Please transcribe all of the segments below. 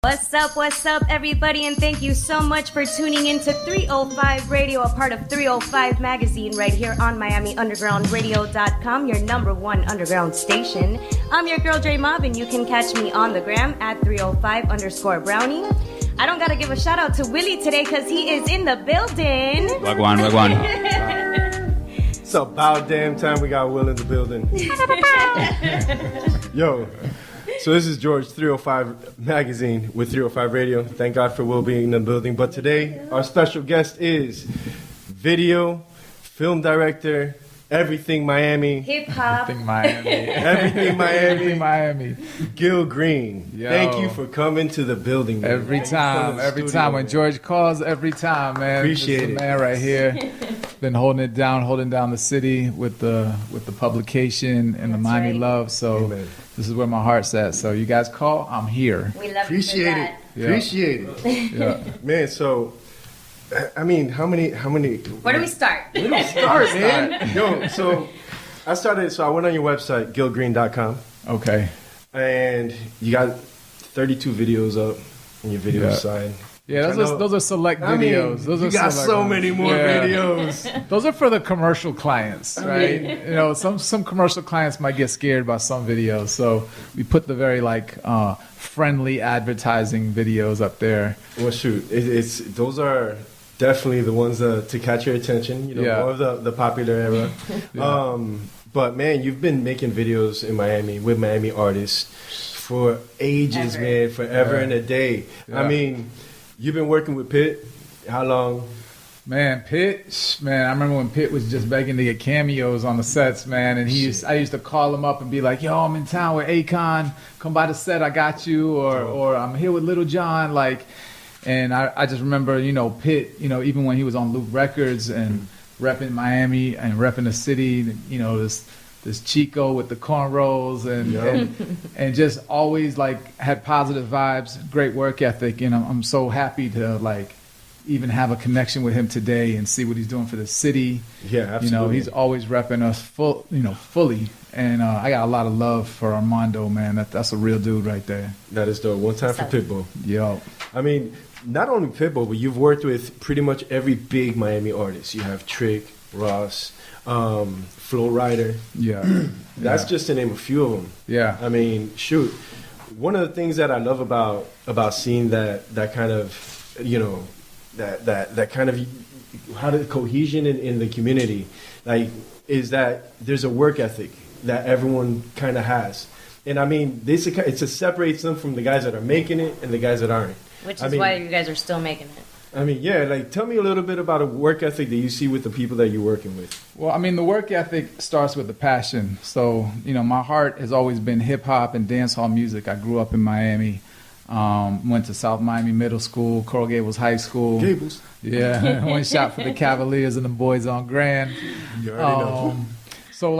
What's up, everybody, and thank you so much for tuning in to 305 Radio, a part of 305 Magazine, right here on MiamiUndergroundRadio.com, your number one underground station. I'm your girl, Dre Mob, and you can catch me on the gram at 305_Brownie. I don't gotta give a shout out to Willie today because he is in the building. Wagwan. It's about damn time we got Will in the building. Yo. So this is George, 305 Magazine with 305 Radio. Thank God for Will being in the building. But today, our special guest is video, film director, everything Miami. Hip-hop. Everything Miami. Gil Green. Yo. Thank you for coming to the building. Man. Every time when George calls, man. Appreciate it. Man right here. Been holding down the city with the publication and the Miami right. love. So Amen. This is where my heart's at. So you guys call, I'm here. We love Appreciate you for it. that. Yeah. Appreciate it. Yeah. Man, so, I mean, how many? Where do we start? We don't start, man. Yo, so I went on your website, gilgreen.com, Okay. and you got 32 videos up on your video side. Yeah, those are select videos. You got so many more videos. Those are for the commercial clients, right? You know, some commercial clients might get scared by some videos, so we put the very friendly advertising videos up there. Well, shoot, it's those are definitely the ones to catch your attention. You know, more of the popular era. Yeah. But man, you've been making videos in Miami with Miami artists for ages, man, forever and a day. Yeah. I mean. You've been working with Pitt. How long? Man, Pitt. Man, I remember when Pitt was just begging to get cameos on the sets, man. And I used to call him up and be like, "Yo, I'm in town with Akon. Come by the set. I got you." Or I'm here with Little John. And I just remember, Pitt. Even when he was on Loop Records and repping Miami and repping the city. This Chico with the cornrows and just always had positive vibes, great work ethic, and I'm so happy to even have a connection with him today and see what he's doing for the city. Yeah, absolutely. He's always repping us fully, and I got a lot of love for Armando, man. That's a real dude right there. That is dope. One time for Pitbull. Yo, I mean, not only Pitbull, but you've worked with pretty much every big Miami artist. You have Trick, Ross, Flo Rida. Yeah. That's just to name a few of them. Yeah. I mean, shoot. One of the things that I love about seeing that kind of, that kind of how the cohesion in the community, is that there's a work ethic that everyone kind of has. And I mean, it separates them from the guys that are making it and the guys that aren't. Which is why you guys are still making it. I mean, yeah, tell me a little bit about a work ethic that you see with the people that you're working with. Well, I mean, the work ethic starts with the passion. So, my heart has always been hip-hop and dancehall music. I grew up in Miami, went to South Miami Middle School, Coral Gables High School. Gables. Yeah, one shot for the Cavaliers and the boys on Grand. You already know. So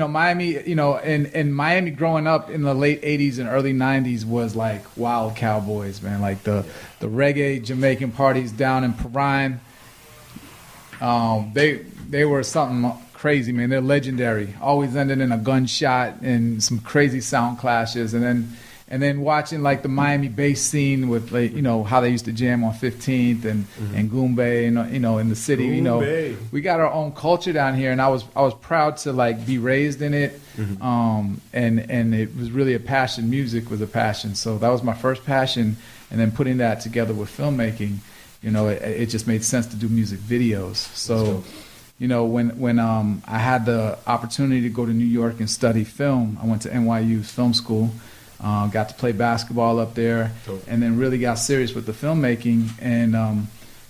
Miami, and Miami growing up in the late 80s and early 90s was like wild cowboys, man. The reggae Jamaican parties down in Perrine, they were something crazy, man. They're legendary. Always ended in a gunshot and some crazy sound clashes. And then watching the Miami bass scene with how they used to jam on 15th and Goombay and in the city. Goombay. We got our own culture down here, and I was proud to be raised in it. And it was really a passion. Music was a passion, so that was my first passion. And then putting that together with filmmaking, it just made sense to do music videos. So. When I had the opportunity to go to New York and study film, I went to NYU's film school. Got to play basketball up there, and then really got serious with the filmmaking and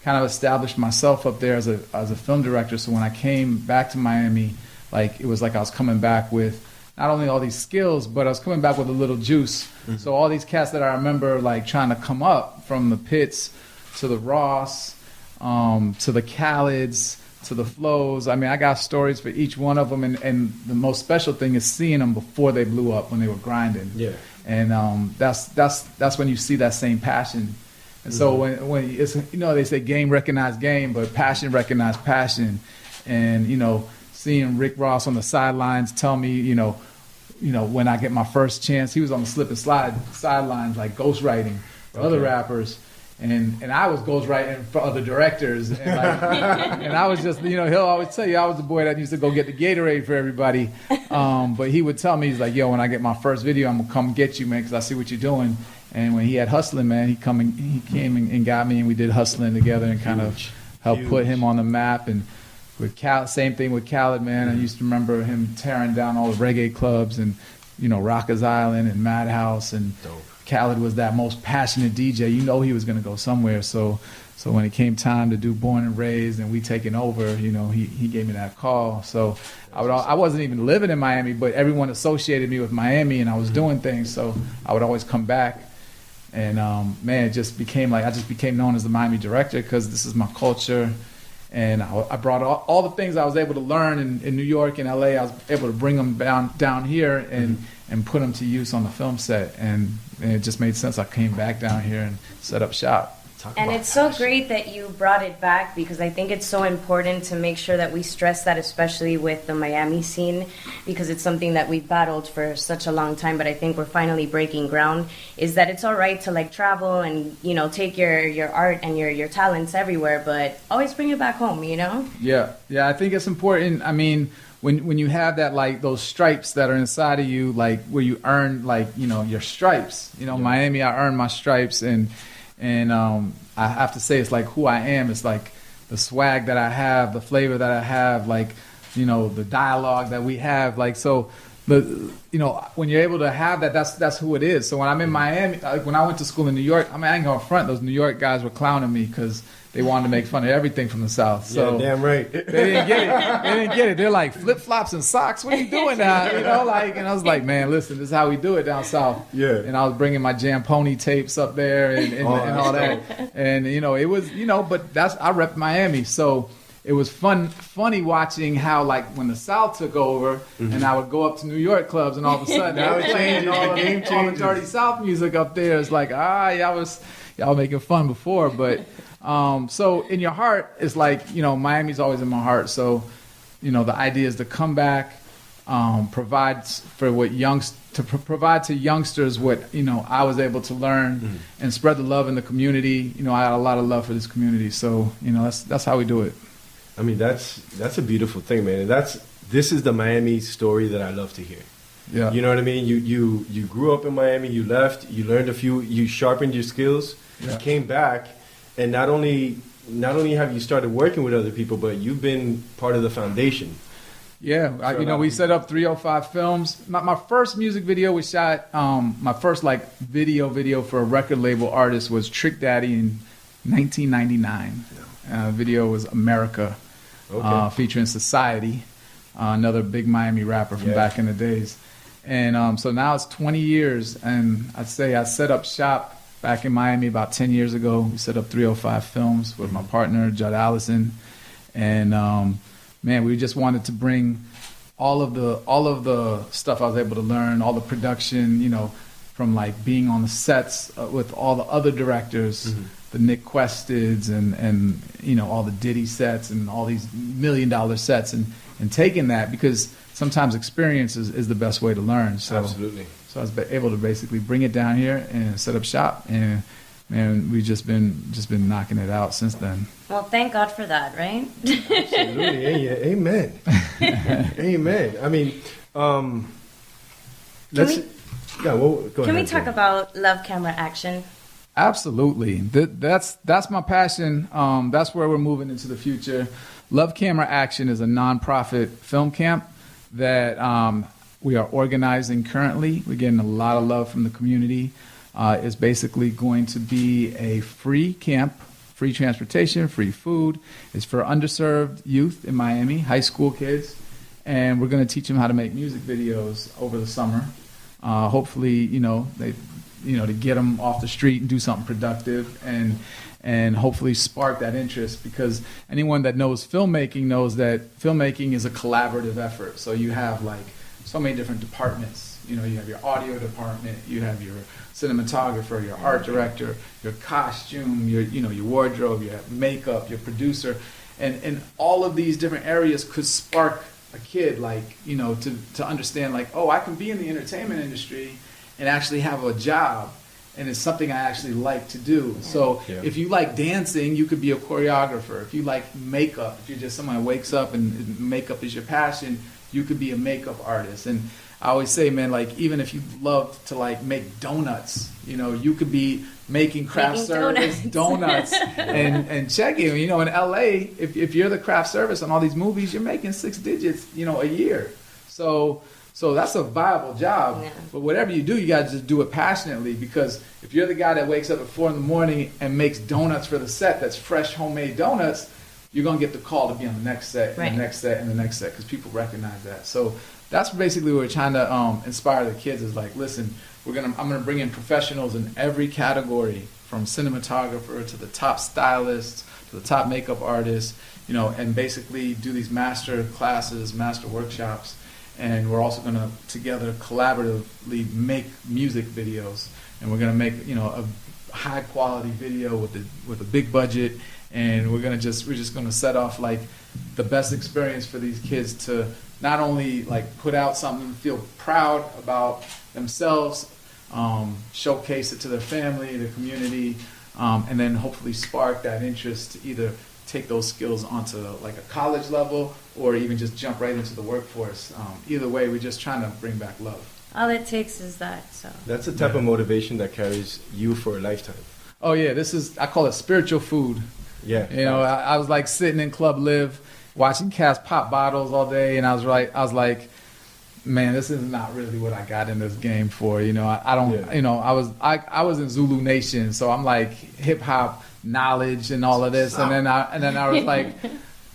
kind of established myself up there as a film director. So when I came back to Miami, it was like I was coming back with not only all these skills, but I was coming back with a little juice. So all these cats that I remember trying to come up, from the Pitts to the Ross, to the Khaleds, to the Flows. I mean, I got stories for each one of them, and the most special thing is seeing them before they blew up, when they were grinding. Yeah. And that's when you see that same passion. And so when it's, they say game recognize game, but passion recognize passion. And seeing Rick Ross on the sidelines tell me, when I get my first chance, he was on the slip and slide sidelines, ghostwriting, for other rappers. And I was ghostwriting for other directors, and, and I was just, he'll always tell you I was the boy that used to go get the Gatorade for everybody. But he would tell me, he's like, yo, when I get my first video, I'm gonna come get you, man, because I see what you're doing. And when he had Hustling, man, he came and got me, and we did Hustling together and kind of helped put him on the map. And with same thing with Khaled, man. I used to remember him tearing down all the reggae clubs and Rockers Island and Madhouse and. Dope. Khaled was that most passionate DJ. He was going to go somewhere. So when it came time to do Born and Raised and we taking over, he gave me that call. So I wasn't even living in Miami, but everyone associated me with Miami, and I was doing things. So I would always come back. And man, it just became I just became known as the Miami director because this is my culture. And I brought all the things I was able to learn in New York and LA. I was able to bring them down here and put them to use on the film set. And it just made sense. I came back down here and set up shop. And it's so great that you brought it back, because I think it's so important to make sure that we stress that, especially with the Miami scene, because it's something that we've battled for such a long time, but I think we're finally breaking ground, is that it's all right to travel and, take your art and your talents everywhere, but always bring it back home, Yeah, I think it's important. I mean, when you have that, those stripes that are inside of you, where you earn, your stripes, Miami, I earned my stripes, and I have to say it's who I am. It's the swag that I have, the flavor that I have, the dialogue that we have. So when you're able to have that, that's who it is. So when I'm in Miami, when I went to school in New York, I ain't gonna front, those New York guys were clowning me because they wanted to make fun of everything from the South. So yeah, damn right. They didn't get it. They're like, flip-flops and socks? What are you doing now? And I was like, man, listen, this is how we do it down South. Yeah. And I was bringing my Jam Pony tapes up there and all that. And, it was, but I rep Miami. So it was funny watching how, when the South took over, and I would go up to New York clubs, and all of a sudden, now it changes, the game changes. All the dirty South music up there is y'all making fun before, but... so in your heart, it's Miami's always in my heart. So, the idea is to come back, provide to youngsters what, I was able to learn and spread the love in the community. I had a lot of love for this community. So, that's how we do it. I mean, that's a beautiful thing, man. And this is the Miami story that I love to hear. Yeah. You know what I mean? You grew up in Miami, you left, you learned you sharpened your skills, you came back. And not only have you started working with other people, but you've been part of the foundation. Yeah, we set up 305 Films. My first music video we shot, my first video for a record label artist was Trick Daddy in 1999. Video was America, featuring Society, another big Miami rapper from back in the days. And so now it's 20 years, and I'd say I set up shop back in Miami about 10 years ago. We set up 305 Films with my partner, Judd Allison. And, man, we just wanted to bring all of the stuff I was able to learn, all the production, from being on the sets with all the other directors, the Nick Questids and all the Diddy sets and all these $1 million sets, and taking that, because sometimes experience is the best way to learn. So, absolutely. So I was able to basically bring it down here and set up shop, and we've just been knocking it out since then. Well, thank God for that, right? Absolutely, amen, amen. I mean, go ahead. Can we talk about Love Camera Action? Absolutely, that's my passion. That's where we're moving into the future. Love Camera Action is a nonprofit film camp that we are organizing currently. We're getting a lot of love from the community. It's basically going to be a free camp, free transportation, free food. It's for underserved youth in Miami, high school kids, and we're going to teach them how to make music videos over the summer. Hopefully, to get them off the street and do something productive, and hopefully spark that interest, because anyone that knows filmmaking knows that filmmaking is a collaborative effort. So you have so many different departments. You have your audio department, you have your cinematographer, your art director, your costume, your wardrobe, your makeup, your producer, and all of these different areas could spark a kid to understand I can be in the entertainment industry and actually have a job and it's something I actually like to do. So if you like dancing, you could be a choreographer. If you like makeup, if you're just someone who wakes up and makeup is your passion, you could be a makeup artist. And I always say, man, like, even if you love to like make donuts, you know, you could be making craft service donuts and checking. You know, in LA, if you're the craft service on all these movies, you're making 6 digits, you know, a year. So that's a viable job. Yeah. But whatever you do, you got to just do it passionately, because if you're the guy that wakes up at 4 a.m. and makes donuts for the set, that's fresh homemade donuts, you're going to get the call to be on the next set, and the next set, and the next set, because people recognize that. So that's basically what we're trying to inspire the kids is like, listen, I'm going to bring in professionals in every category, from cinematographer to the top stylists to the top makeup artists, you know, and basically do these master classes, master workshops. And we're also going to together collaboratively make music videos, and we're going to make, you know, a high quality video with a big budget, and we're just going to set off like the best experience for these kids to not only like put out something, feel proud about themselves, showcase it to their family, their community, and then hopefully spark that interest to either take those skills onto like a college level or even just jump right into the workforce. Either way, we're just trying to bring back love. All it takes is that. So that's the type of motivation that carries you for a lifetime. Oh yeah, I call it spiritual food. Yeah, you know, I was like sitting in Club Live, watching cats pop bottles all day, and I was like, man, this is not really what I got in this game for. You know, I don't. You know, I was in Zulu Nation, so I'm like hip hop knowledge and all of this, and then I was like,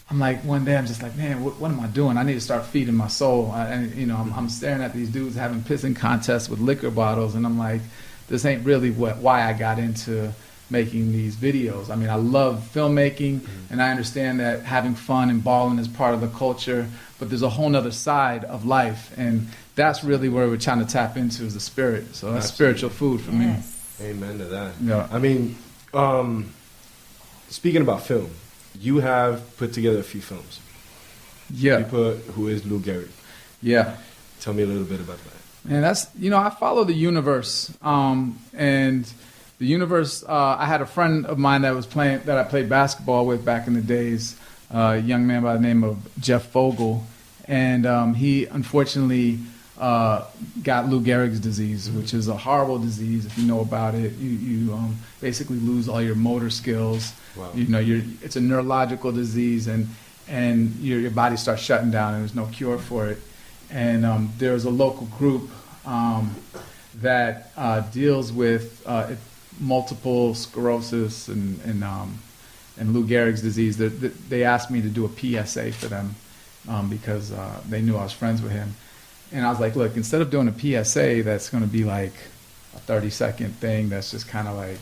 I'm like, one day I'm just like, man, what am I doing? I need to start feeding my soul. And you know, I'm staring at these dudes having pissing contests with liquor bottles, and I'm like, this ain't really why I got into making these videos. I mean, I love filmmaking, and I understand that having fun and balling is part of the culture, but there's a whole nother side of life, and that's really where we're trying to tap into, is the spirit. So that's spiritual food for me. Amen to that. Yeah. I mean, speaking about film, you have put together a few films. Yeah. Who is Lou Gehrig? Yeah. Tell me a little bit about that. And that's, you know, I follow the universe, and the universe. I had a friend of mine that I played basketball with back in the days, a young man by the name of Jeff Fogel, and he unfortunately got Lou Gehrig's disease, which is a horrible disease. If you know about it, you basically lose all your motor skills. Wow. You know, it's a neurological disease, and your body starts shutting down, and there's no cure for it. And there's a local group that deals with multiple sclerosis and Lou Gehrig's disease. They asked me to do a PSA for them because they knew I was friends with him. And I was like, look, instead of doing a PSA that's going to be like a 30-second thing that's just kind of like,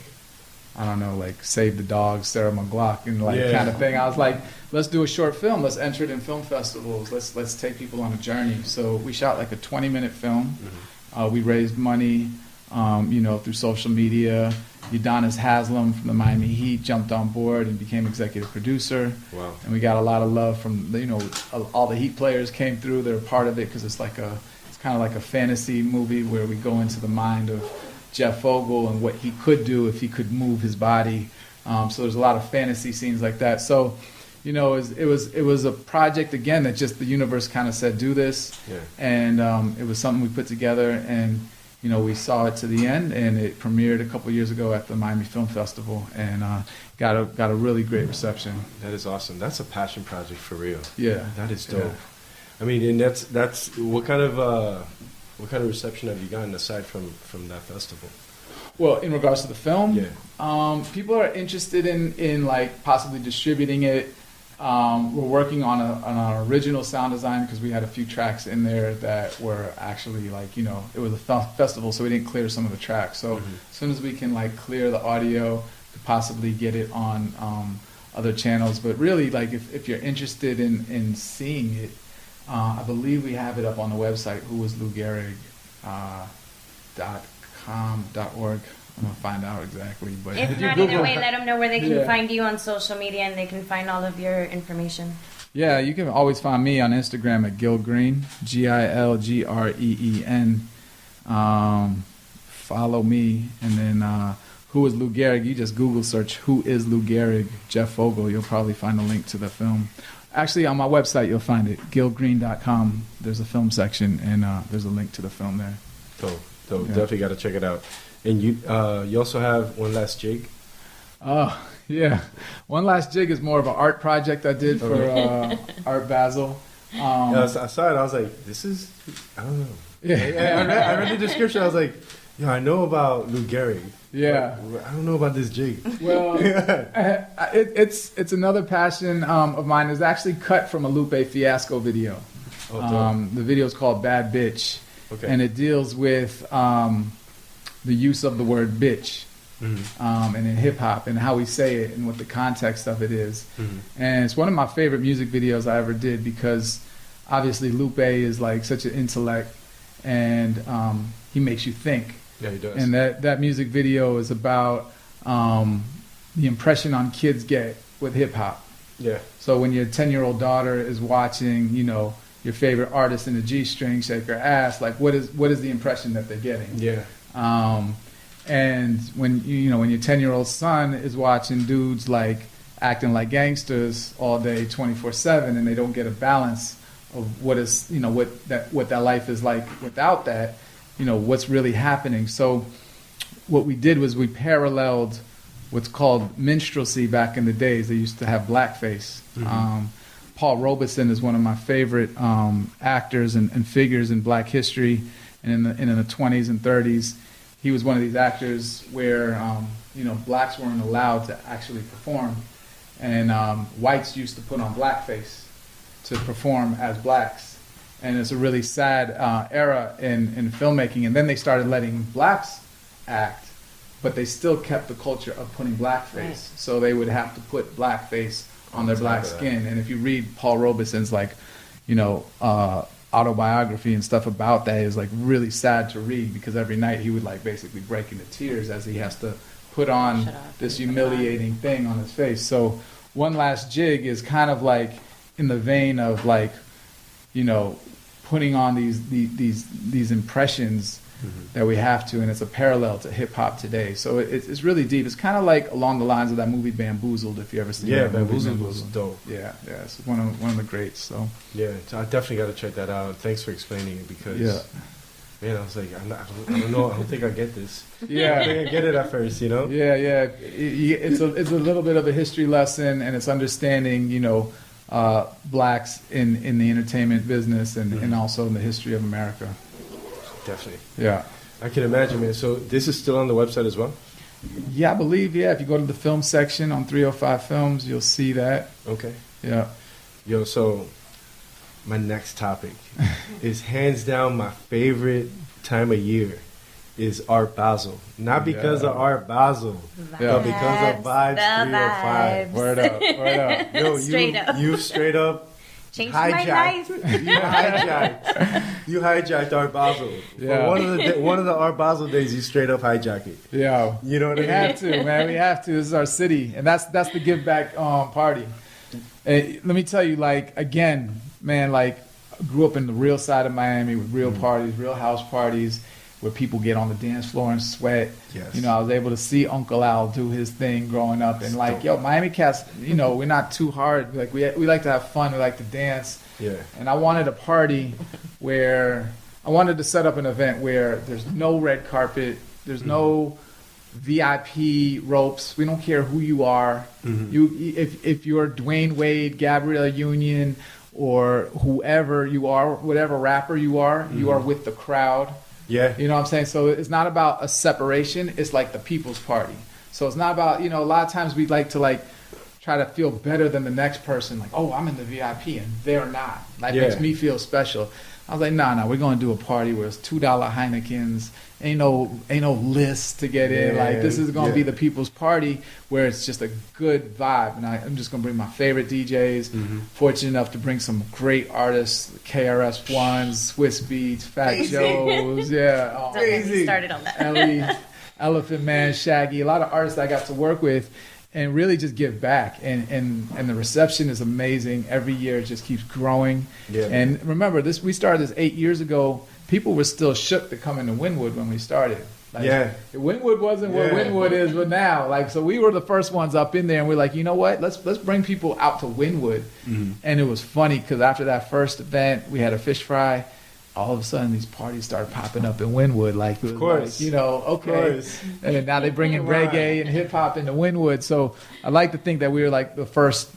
I don't know, like Save the Dog, Sarah McLachlan, kind of thing. I was like, let's do a short film. Let's enter it in film festivals. Let's take people on a journey. So we shot like a 20-minute film. We raised money, through social media. Udonis Haslem from the Miami Heat jumped on board and became executive producer. Wow. And we got a lot of love from, all the Heat players came through. They're part of it because it's kind of like a fantasy movie where we go into the mind of Jeff Fogel and what he could do if he could move his body. So there's a lot of fantasy scenes like that. So, it was a project, again, that just the universe kind of said, do this. Yeah. And it was something we put together, and we saw it to the end, and it premiered a couple years ago at the Miami Film Festival, and got a really great reception. That is awesome. That's a passion project for real. Yeah, that is dope. Yeah. I mean, and that's what kind of reception have you gotten aside from that festival? Well, in regards to the film, yeah, people are interested in like possibly distributing it. We're working on an original sound design because we had a few tracks in there that were actually it was a festival, so we didn't clear some of the tracks. So as soon as we can clear the audio, to possibly get it on other channels. But really, if you're interested in seeing it, I believe we have it up on the website, whowaslugehrig.com.org. I'm going to find out exactly. But if not, either way, let them know where they can find you on social media, and they can find all of your information. Yeah, you can always find me on Instagram at Gil Green, Gilgreen. follow me. And then Who is Lou Gehrig? You just Google search Who is Lou Gehrig, Jeff Vogel. You'll probably find a link to the film. Actually, on my website, you'll find it, gilgreen.com. There's a film section, and there's a link to the film there. Dope. Definitely got to check it out. And you also have One Last Jig? Oh, yeah. One Last Jig is more of an art project I did for Art Basel. I saw it. I was like, this is, I don't know. Yeah. I read the description. I was like, I know about Lou Gehrig. Yeah. I don't know about this jig. Well, it's another passion of mine. It's actually cut from a Lupe Fiasco video. The video is called Bad Bitch. Okay. And it deals with the use of the word bitch. And in hip hop and how we say it and what the context of it is. And it's one of my favorite music videos I ever did because obviously Lupe is like such an intellect and he makes you think. Yeah, he does. And that music video is about the impression on kids get with hip hop. Yeah. So when your 10-year-old daughter is watching, your favorite artist in the G-string shake her ass, like what is the impression that they're getting? Yeah. And when when your 10-year-old son is watching dudes like acting like gangsters all day 24/7 and they don't get a balance of what is what that life is like without that, what's really happening. So what we did was we paralleled what's called minstrelsy back in the days. They used to have blackface. Paul Robeson is one of my favorite actors and figures in black history, and in the 20s and 30s. He was one of these actors where, blacks weren't allowed to actually perform. And whites used to put on blackface to perform as blacks. And it's a really sad era in filmmaking. And then they started letting blacks act, but they still kept the culture of putting blackface. Right. So they would have to put blackface on their black skin. And if you read Paul Robeson's, autobiography and stuff about that, is like really sad to read because every night he would basically break into tears as he has to put on this humiliating thing on his face. So One Last Jig is kind of like in the vein of putting on these impressions that we have to, and it's a parallel to hip hop today. So it's really deep. It's kind of like along the lines of that movie Bamboozled, if you ever seen that. Bamboozled was dope. Yeah, it's one of the greats. So yeah, so I definitely got to check that out. Thanks for explaining it because man, I was like, I don't know, I don't think I get this. Yeah, I think I get it at first, Yeah, it's a little bit of a history lesson, and it's understanding blacks in the entertainment business and also in the history of America. Definitely. Yeah. I can imagine, man. So this is still on the website as well? Yeah, I believe, if you go to the film section on 305 Films, you'll see that. Okay. Yeah. Yo, so my next topic is hands down my favorite time of year is Art Basel. Not because of Art Basel, but because of Vibes 305. Word up. Yo, you straight up changed my life. You hijacked Art Basel. Yeah. For one of the Art Basel days, you straight up hijack it. Yeah. You know what I mean? We have to, man. We have to. This is our city, and that's the give back party. And let me tell you, again, man, I grew up in the real side of Miami with real parties, real house parties, where people get on the dance floor and sweat. Yes. I was able to see Uncle Al do his thing growing up, and Miami cats, we're not too hard. We like to have fun. We like to dance. Yeah. And I wanted a party where I wanted to set up an event where there's no red carpet, there's no VIP ropes. We don't care who you are. If you're Dwayne Wade, Gabrielle Union, or whoever you are, whatever rapper you are with the crowd. Yeah. You know what I'm saying? So it's not about a separation. It's like the people's party. So it's not about, a lot of times we like to try to feel better than the next person. I'm in the VIP and they're not. Makes me feel special. I was like, nah, we're going to do a party where it's $2 Heinekens. Ain't no list to get in. This is going to be the people's party where it's just a good vibe. And I'm just going to bring my favorite DJs. Fortunate enough to bring some great artists, KRS-Ones, Swiss Beats, Fat Joe's. Yeah. Don't get me started on that. Ellie, Elephant Man, Shaggy. A lot of artists I got to work with and really just give back. And the reception is amazing. Every year it just keeps growing. Yeah, and remember, we started this 8 years ago. People were still shook to come into Wynwood when we started. Like, Yeah. Wynwood wasn't what Wynwood is, but now, like, so we were the first ones up in there, and we're like, you know what? Let's bring people out to Wynwood. And it was funny because after that first event, we had a fish fry. All of a sudden, these parties started popping up in Wynwood. Like, it was, of course, like, okay. And then now they bring in reggae and hip hop into Wynwood. So I like to think that we were like the first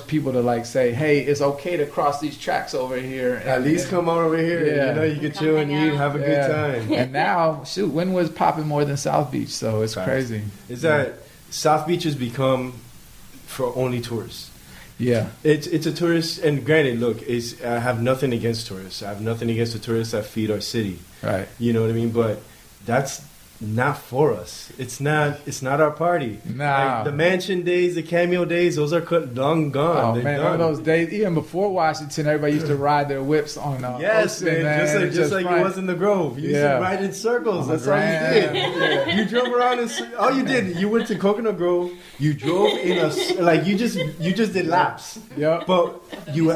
people to like say, hey, it's okay to cross these tracks over here. At least come on over here. Yeah. You know, you can chill and eat, have a good time. And now, shoot, Wynwood's popping more than South Beach. So it's crazy. Is that South Beach has become for only tourists. Yeah, it's a tourist, and granted, look, I have nothing against tourists. I have nothing against the tourists that feed our city. Right. You know what I mean? But that's not for us. It's not our party. Nah. Like, the mansion days, the cameo days, those are long gone. Oh, They're man, done. one of those days, even before Washington, everybody used to ride their whips on yes, Ocean, man. Just like it was in the Grove. You used to ride in circles. That's all you did. Yeah. You drove around and all you did, you went to Coconut Grove. You drove in you just did laps. Yep. But you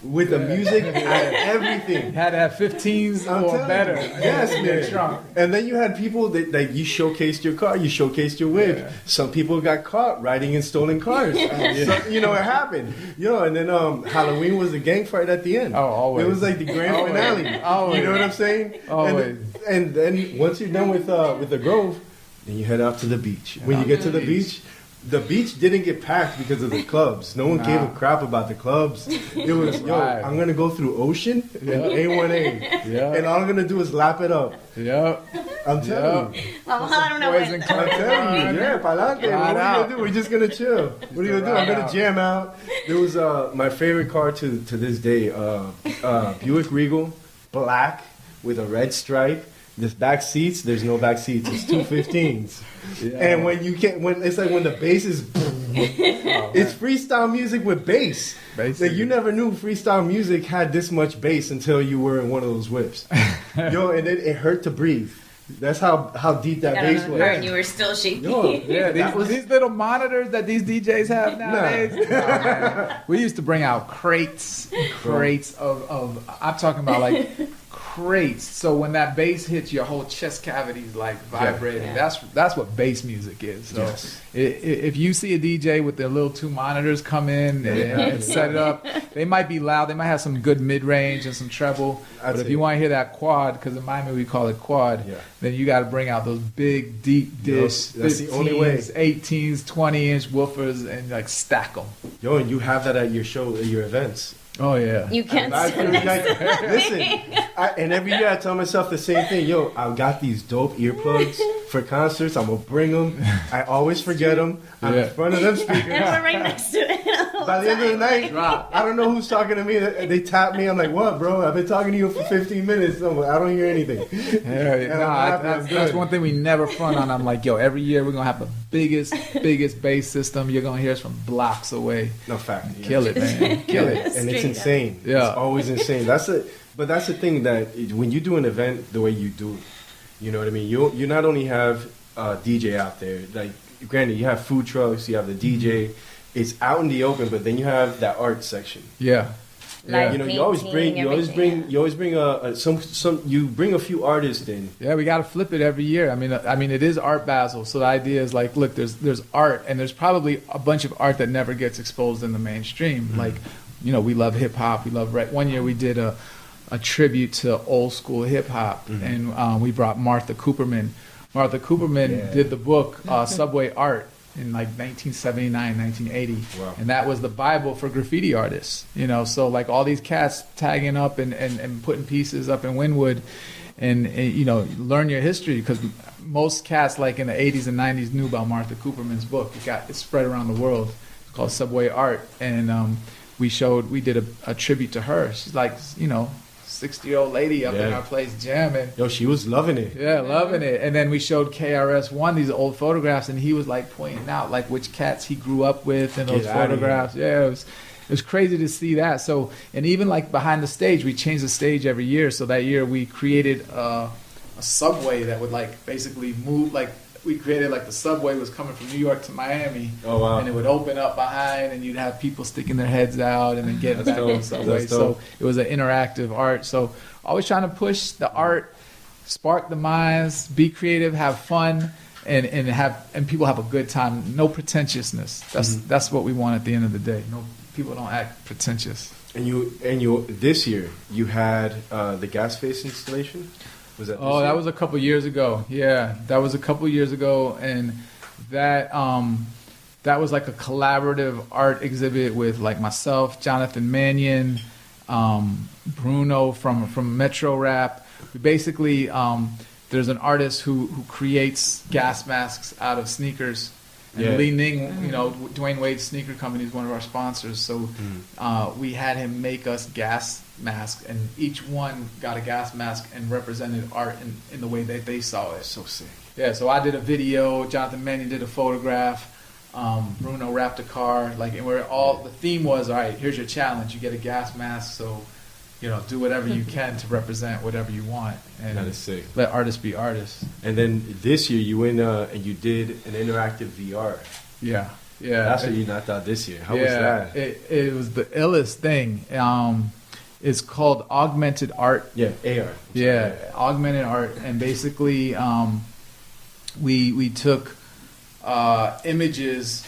with the music and everything. You had to have 15s or better. Yes, man. Trunk. And then you had people that you showcased your car, you showcased your whip. Yeah. Some people got caught riding in stolen cars. So, you know, it happened. You know, and then Halloween was the gang fight at the end. Oh, always. It was like the grand finale. Always. You know what I'm saying? Always. And then once you're done with the Grove, then you head out to the beach. When you get to the beach, the beach didn't get packed because of the clubs. No one gave a crap about the clubs. It was, I'm going to go through Ocean and A1A. And all I'm going to do is lap it up. I'm telling you. I don't know. I'm telling you. Yeah, pa'lante. What are you going to do? We're just going to chill. What are you going to do? I'm going to jam out. There was my favorite car to this day, Buick Regal, black with a red stripe. This back seats, there's no back seats. It's 215s. And when it's like when the bass is, it's freestyle music with bass. Like you never knew freestyle music had this much bass until you were in one of those whips. And then it hurt to breathe. That's how deep that bass was. And you were still shaking. These little monitors that these DJs have nowadays. Nah. We used to bring out crates of I'm talking about like crates. So when that bass hits, your whole chest cavity is like vibrating. That's what bass music is. So if you see a DJ with their little two monitors come in and set it up, they might be loud. They might have some good mid range and some treble. But if you want to hear that quad, because in Miami we call it quad, then you got to bring out those big deep dish, that's 15s, the only way. 18s, 20-inch woofers, and like stack them. And you have that at your show, at your events. Oh yeah, you can't. Listen, and every year I tell myself the same thing. I got these dope earplugs for concerts. I'm gonna bring them. I always forget them. I'm in front of them speakers. And we're right next to it. By the end of the night, I don't know who's talking to me. They tap me. I'm like, "What, bro? I've been talking to you for 15 minutes. I don't hear anything." That's one thing we never front on. I'm like, every year we're gonna have the biggest bass system. You're gonna hear us from blocks away. No fact. Kill it, man. Kill it. And it's insane. Yeah. It's always insane. But that's the thing that when you do an event the way you do it, you know what I mean? You not only have a DJ out there, like granted you have food trucks, you have the DJ, it's out in the open, but then you have that art section. Yeah. You always bring a few artists in. Yeah, we got to flip it every year. I mean, it is Art Basel, so the idea is like, look, there's art, and there's probably a bunch of art that never gets exposed in the mainstream. Mm-hmm. Like, we love hip hop, we love rap. One year we did a tribute to old school hip hop, and we brought Martha Cooperman. Martha Cooperman did the book Subway Art in like 1979, 1980. Wow. And that was the Bible for graffiti artists, so like all these cats tagging up and putting pieces up in Wynwood and learn your history, because most cats like in the 80s and 90s knew about Martha Cooperman's book. It spread around the world. It's called Subway Art. And we did a tribute to her. She's like, 60-year-old lady up in our place jamming. She was loving it. Yeah, loving it. And then we showed KRS-One these old photographs, and he was like pointing out like which cats he grew up with in those photographs. Yeah, it was crazy to see that. So, and even like behind the stage, we change the stage every year. So that year we created a subway that would like basically move like. We created like the subway was coming from New York to Miami. Oh, wow. And it would open up behind, and you'd have people sticking their heads out and then getting back on the subway. So it was an interactive art. So always trying to push the art spark the minds, be creative, have fun, and people have a good time. No pretentiousness. That's what we want at the end of the day. No, people don't act pretentious. And you this year you had the gas face installation. Was that? Oh, that was a couple years ago. Yeah, that was a couple years ago, and that was like a collaborative art exhibit with like myself, Jonathan Mannion, Bruno from Metro Rap. We basically there's an artist who creates gas masks out of sneakers. And Li Ning, Dwayne Wade's sneaker company is one of our sponsors. So we had him make us gas masks, and each one got a gas mask and represented art in the way that they saw it. So sick. Yeah, so I did a video, Jonathan Mannion did a photograph, Bruno rapped a car, and the theme was, all right, here's your challenge. You get a gas mask, so do whatever you can to represent whatever you want. And that is sick. Let artists be artists. And then this year you went and you did an interactive VR. Yeah. That's what you knocked out this year. How was that? It was the illest thing. It's called augmented art. Yeah, AR. Yeah, augmented art. And basically we took images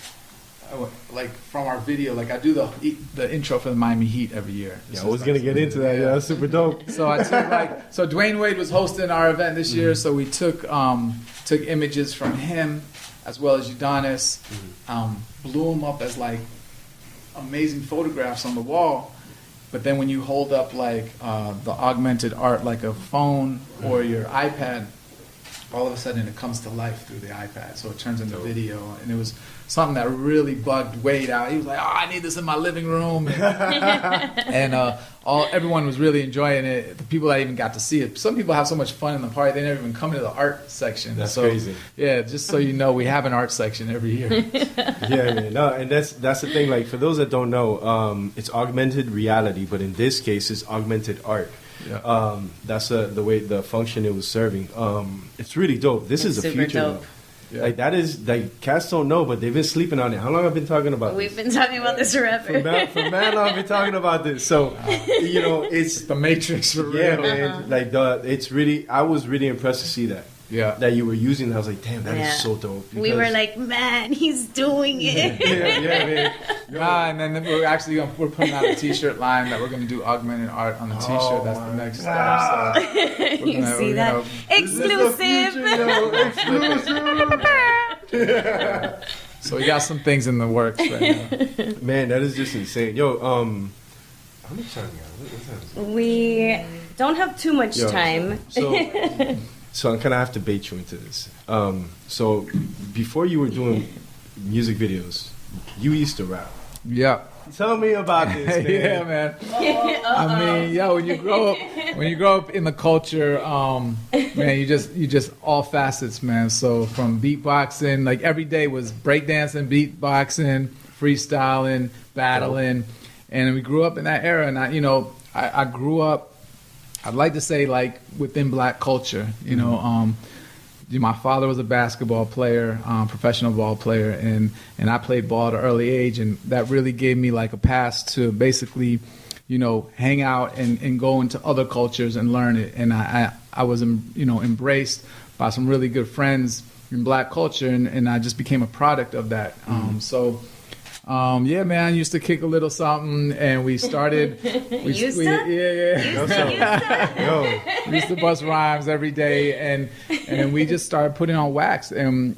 from our video. I do the intro for the Miami Heat every year. Yeah, I was gonna get into that. Yeah, that's super dope. So I took so Dwayne Wade was hosting our event this year, so we took images from him as well as Udonis, blew them up as amazing photographs on the wall. But then when you hold up the augmented art like a phone or your iPad, all of a sudden it comes to life through the iPad. So it turns into video. And it was something that really bugged Wade out. He was like, I need this in my living room. And everyone was really enjoying it. The people that even got to see it. Some people have so much fun in the party, they never even come into the art section. That's crazy. Yeah, just so you know, we have an art section every year. Yeah, man. No, and that's the thing. For those that don't know, it's augmented reality, but in this case, it's augmented art. Yeah. That's the way the function it was serving. It's really dope. This is the future. Dope. Yeah. That is cats don't know, but they've been sleeping on it. How long have I been talking about We've been talking about this forever. For man long, I've been talking about this. So it's the Matrix for real. Yeah, man. It's really. I was really impressed to see that. Yeah. That you were using. I was like, damn, that is so dope. We were like, man, he's doing it. Yeah, man. And then we're putting out a T-shirt line that we're going to do augmented art on the T-shirt. That's the next step. So you see that? Exclusive. So we got some things in the works right now. Man, that is just insane. Yo, how much time we got? What time is it? We don't have too much time. So I'm kind of have to bait you into this. So before you were doing music videos, you used to rap. Yeah. Tell me about this, man. Yeah, man. I mean, when you grow up in the culture, man, you just all facets, man. So from beatboxing, every day was breakdancing, beatboxing, freestyling, battling, and we grew up in that era. And I grew up. I'd like to say within black culture, my father was a basketball player, professional ball player, and I played ball at an early age, and that really gave me a pass to basically, hang out and go into other cultures and learn it. And I was, embraced by some really good friends in black culture, and I just became a product of that. Yeah, man, I used to kick a little something, and we started. We used to bust rhymes every day, and we just started putting on wax, and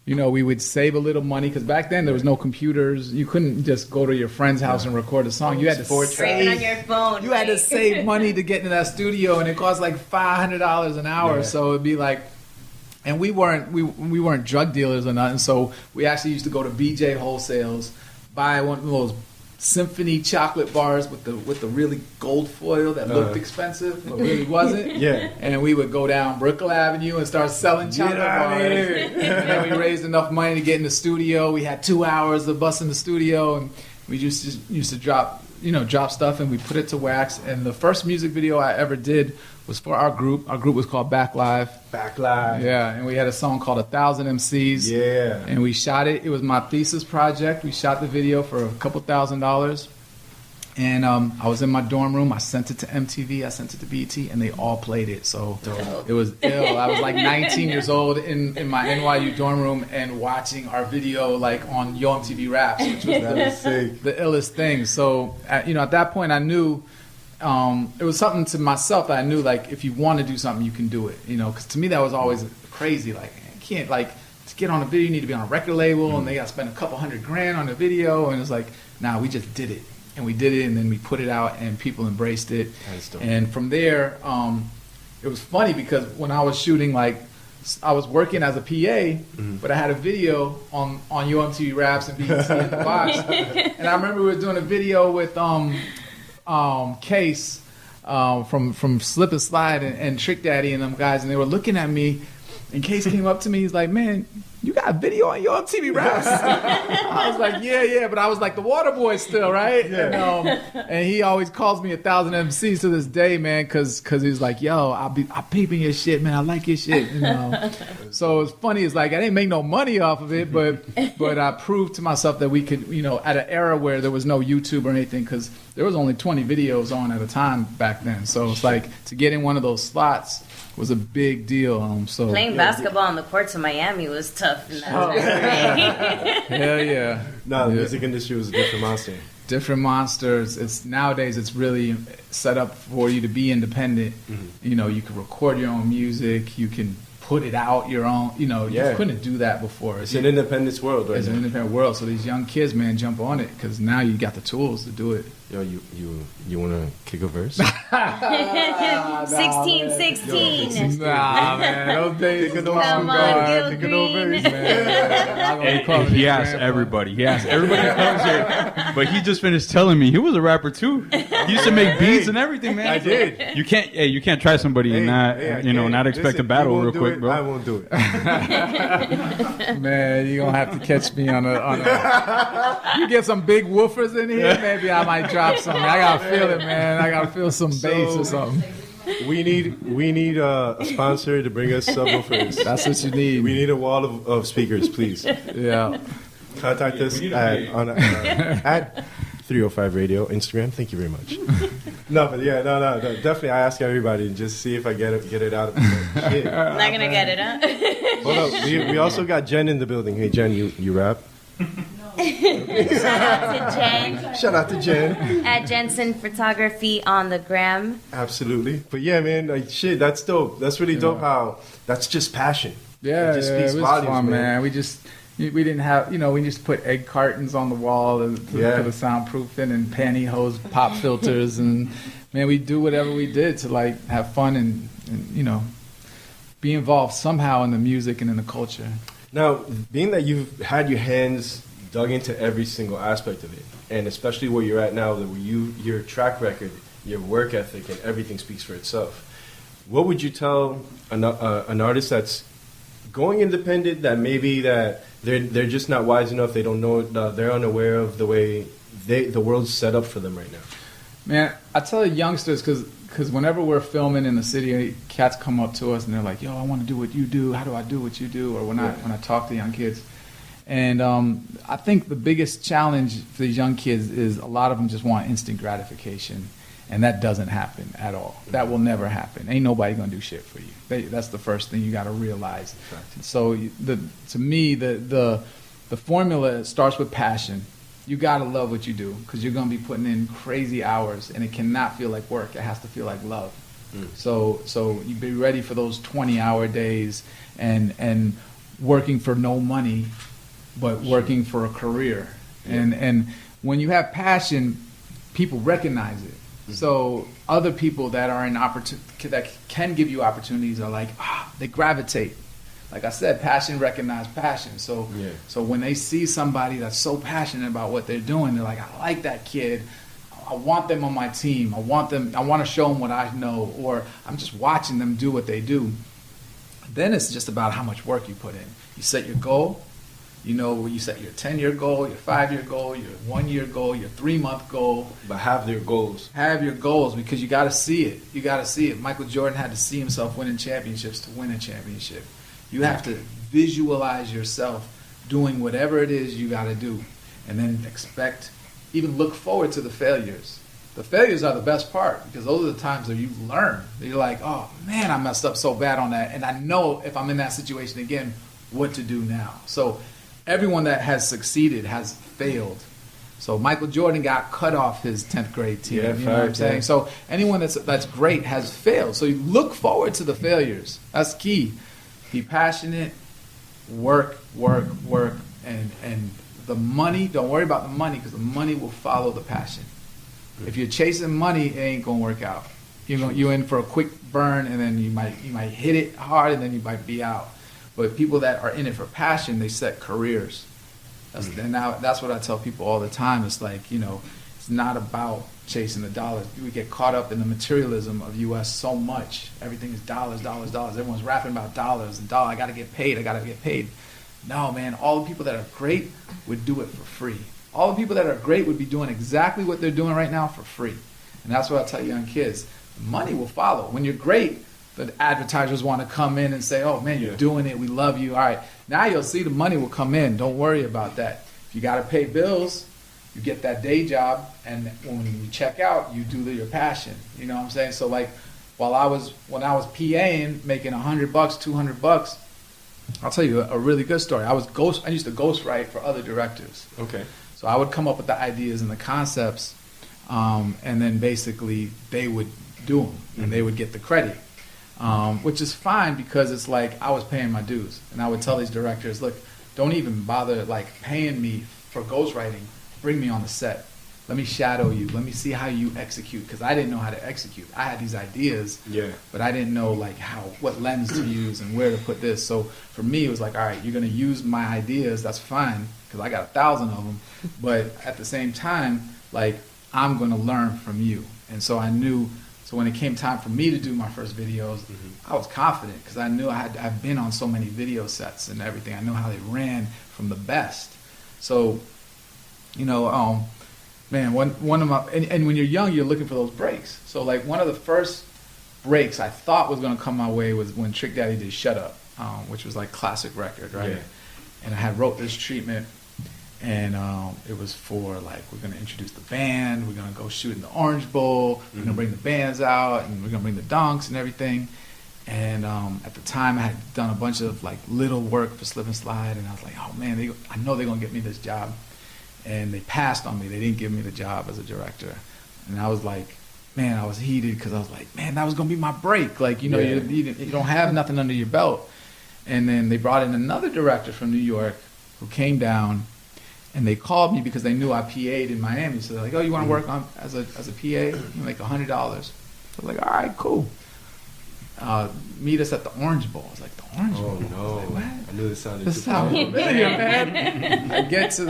we would save a little money because back then there was no computers. You couldn't just go to your friend's house and record a song. You had to save on your phone. You had to save money to get into that studio, and it cost $500 an hour. Yeah. So it'd be and we weren't drug dealers or nothing, so we actually used to go to BJ Wholesales, buy one of those Symphony chocolate bars with the really gold foil that looked expensive but really wasn't. Yeah. And we would go down Brickell Avenue and start selling chocolate bars. And then we raised enough money to get in the studio. We had 2 hours of bus in the studio, and we just used to drop stuff, and we put it to wax. And the first music video I ever did was for our group. Our group was called Back Live. Back Live. Yeah, and we had a song called 1,000 MCs. Yeah. And we shot it. It was my thesis project. We shot the video for $2,000. And I was in my dorm room. I sent it to MTV. I sent it to BET, and they all played it. So it was ill. I was like 19 years old in my NYU dorm room and watching our video like on Yo MTV Raps, which was the illest thing. So at that point, I knew it was something to myself that I knew, like, if you want to do something, you can do it. Because to me that was always crazy. Like, I can't, like, to get on a video, you need to be on a record label, and they got to spend a couple $100,000 on a video, and it's like, nah, we just did it. And we did it, and then we put it out, and people embraced it. And from there, it was funny because when I was shooting, like, I was working as a PA, but I had a video on UMTV Raps and BET in the box. And I remember we were doing a video with Case from Slip and Slide and Trick Daddy and them guys, and they were looking at me. And Case came up to me. He's like, "Man, you got a video on your MTV Raps?" I was like, yeah, but I was like the water boy still, right? Yeah. And he always calls me 1,000 MCs to this day, man, because he's like, "Yo, I'm peeping your shit, man. I like your shit." So it's funny. It's like I didn't make no money off of it, but I proved to myself that we could, at an era where there was no YouTube or anything, because there was only 20 videos on at a time back then. So it's like to get in one of those slots was a big deal. So playing basketball on the courts of Miami was tough. In that Hell yeah. No, the music industry was a different monster. Different monsters. Nowadays it's really set up for you to be independent. You can record your own music. You can put it out your own. You couldn't do that before. It's an independent world, right? It's an independent world. So these young kids, man, jump on it because now you got the tools to do it. Yo, you want to kick a verse? 16. Nah, man, those days are Come on, Gil Green. And he asked everybody. He asked everybody who comes here. But he just finished telling me he was a rapper too. He used to make beats and everything, man. I did. You can't try somebody and not expect a battle real quick, bro. I won't do it. Man, you're gonna have to catch me on a you get some big woofers in here, maybe I might drop something. I gotta feel it, man. I gotta feel some bass or something. We need a sponsor to bring us subwoofers. That's what you need. We need a wall of speakers, please. Yeah. Contact us at 305 Radio Instagram. Thank you very much. No, definitely. I ask everybody and just see if I get it out of me. Shit. Not gonna get it, huh? Hold up. We also got Jen in the building. Hey, Jen, you rap? Shout out to Jen. At Jensen Photography on the gram. Absolutely. But yeah, man, like shit, that's dope. That's really dope how that's just passion. Yeah, it just speaks it was volumes, fun, man. We didn't have, we just put egg cartons on the wall to put the soundproofing and pantyhose pop filters, and man, we do whatever we did to like have fun and be involved somehow in the music and in the culture. Now, being that you've had your hands dug into every single aspect of it, and especially where you're at now, your track record, your work ethic, and everything speaks for itself. What would you tell an artist that's going independent, that maybe that they're just not wise enough, they don't know, they're unaware of the way the world's set up for them right now? Man, I tell the youngsters, because whenever we're filming in the city, cats come up to us and they're like, "Yo, I want to do what you do. How do I do what you do?" Or when I talk to young kids. And I think the biggest challenge for these young kids is a lot of them just want instant gratification. And that doesn't happen at all. That will never happen. Ain't nobody going to do shit for you. That's the first thing you got to realize. Right. So to me, the formula starts with passion. You got to love what you do because you're going to be putting in crazy hours, and it cannot feel like work. It has to feel like love. So you be ready for those 20-hour days and working for no money, but working for a career. And when you have passion, people recognize it. So other people that are in that can give you opportunities are like, they gravitate. Like I said, passion recognizes passion. So when they see somebody that's so passionate about what they're doing, they're like, I like that kid. I want them on my team. I want to show them what I know, or I'm just watching them do what they do. Then it's just about how much work you put in. You set your goal. You set your 10-year goal, your 5-year goal, your 1-year goal, your 3-month goal. But have your goals. Have your goals, because you got to see it. You got to see it. Michael Jordan had to see himself winning championships to win a championship. You have to visualize yourself doing whatever it is you got to do, and then expect even look forward to the failures. The failures are the best part because those are the times that you learn. You're like, oh man, I messed up so bad on that. And I know if I'm in that situation again, what to do now. So everyone that has succeeded has failed. So Michael Jordan got cut off his 10th grade team. Yeah, you know what I'm saying? So anyone that's great has failed. So you look forward to the failures. That's key. Be passionate, work, and the money, don't worry about the money because the money will follow the passion. If you're chasing money, it ain't gonna work out. You're in for a quick burn, and then you might hit it hard, and then you might be out. But people that are in it for passion, they set careers. That's what I tell people all the time. It's like, it's not about chasing the dollars. We get caught up in the materialism of U.S. so much. Everything is dollars. Everyone's rapping about dollars and dollars. I gotta get paid. No, man. All the people that are great would do it for free. All the people that are great would be doing exactly what they're doing right now for free. And that's what I tell young kids. Money will follow. When you're great, the advertisers want to come in and say, oh, man, you're doing it. We love you. All right. Now you'll see the money will come in. Don't worry about that. If you got to pay bills, you get that day job. And when you check out, you do your passion. You know what I'm saying? So, like, when I was PAing, making $100, $200, I'll tell you a really good story. I used to ghostwrite for other directors. Okay. So I would come up with the ideas and the concepts, and then basically they would do them, and they would get the credit, which is fine because it's like I was paying my dues. And I would tell these directors, look, don't even bother like paying me for ghostwriting. Bring me on the set. Let me shadow you. Let me see how you execute, because I didn't know how to execute. I had these ideas, but I didn't know like what lens to use and where to put this. So for me, it was like, all right, you're going to use my ideas. That's fine, because I got 1,000 of them. But at the same time, like, I'm going to learn from you. And so I knew, so when it came time for me to do my first videos, I was confident because I knew I've been on so many video sets and everything. I know how they ran from the best. So, man, one of my, and when you're young, you're looking for those breaks. So like one of the first breaks I thought was going to come my way was when Trick Daddy did Shut Up, which was like classic record, right? Yeah. And I had wrote this treatment, and it was for like, we're going to introduce the band, we're going to go shoot in the Orange Bowl, we're going to bring the bands out, and we're going to bring the donks and everything. And at the time, I had done a bunch of like little work for Slip and Slide, and I was like, oh man, I know they're going to get me this job. And they passed on me. They didn't give me the job as a director. And I was like, man, I was heated because I was like, man, that was going to be my break. Like, you don't have nothing under your belt. And then they brought in another director from New York who came down, and they called me because they knew I PA'd in Miami. So they're like, oh, you want to work on as a PA? You make $100. So I was like, all right, cool. Meet us at the Orange Bowl. I was like, the Orange Bowl? Oh, no. I was like, what? I knew this sounded familiar, man. I get to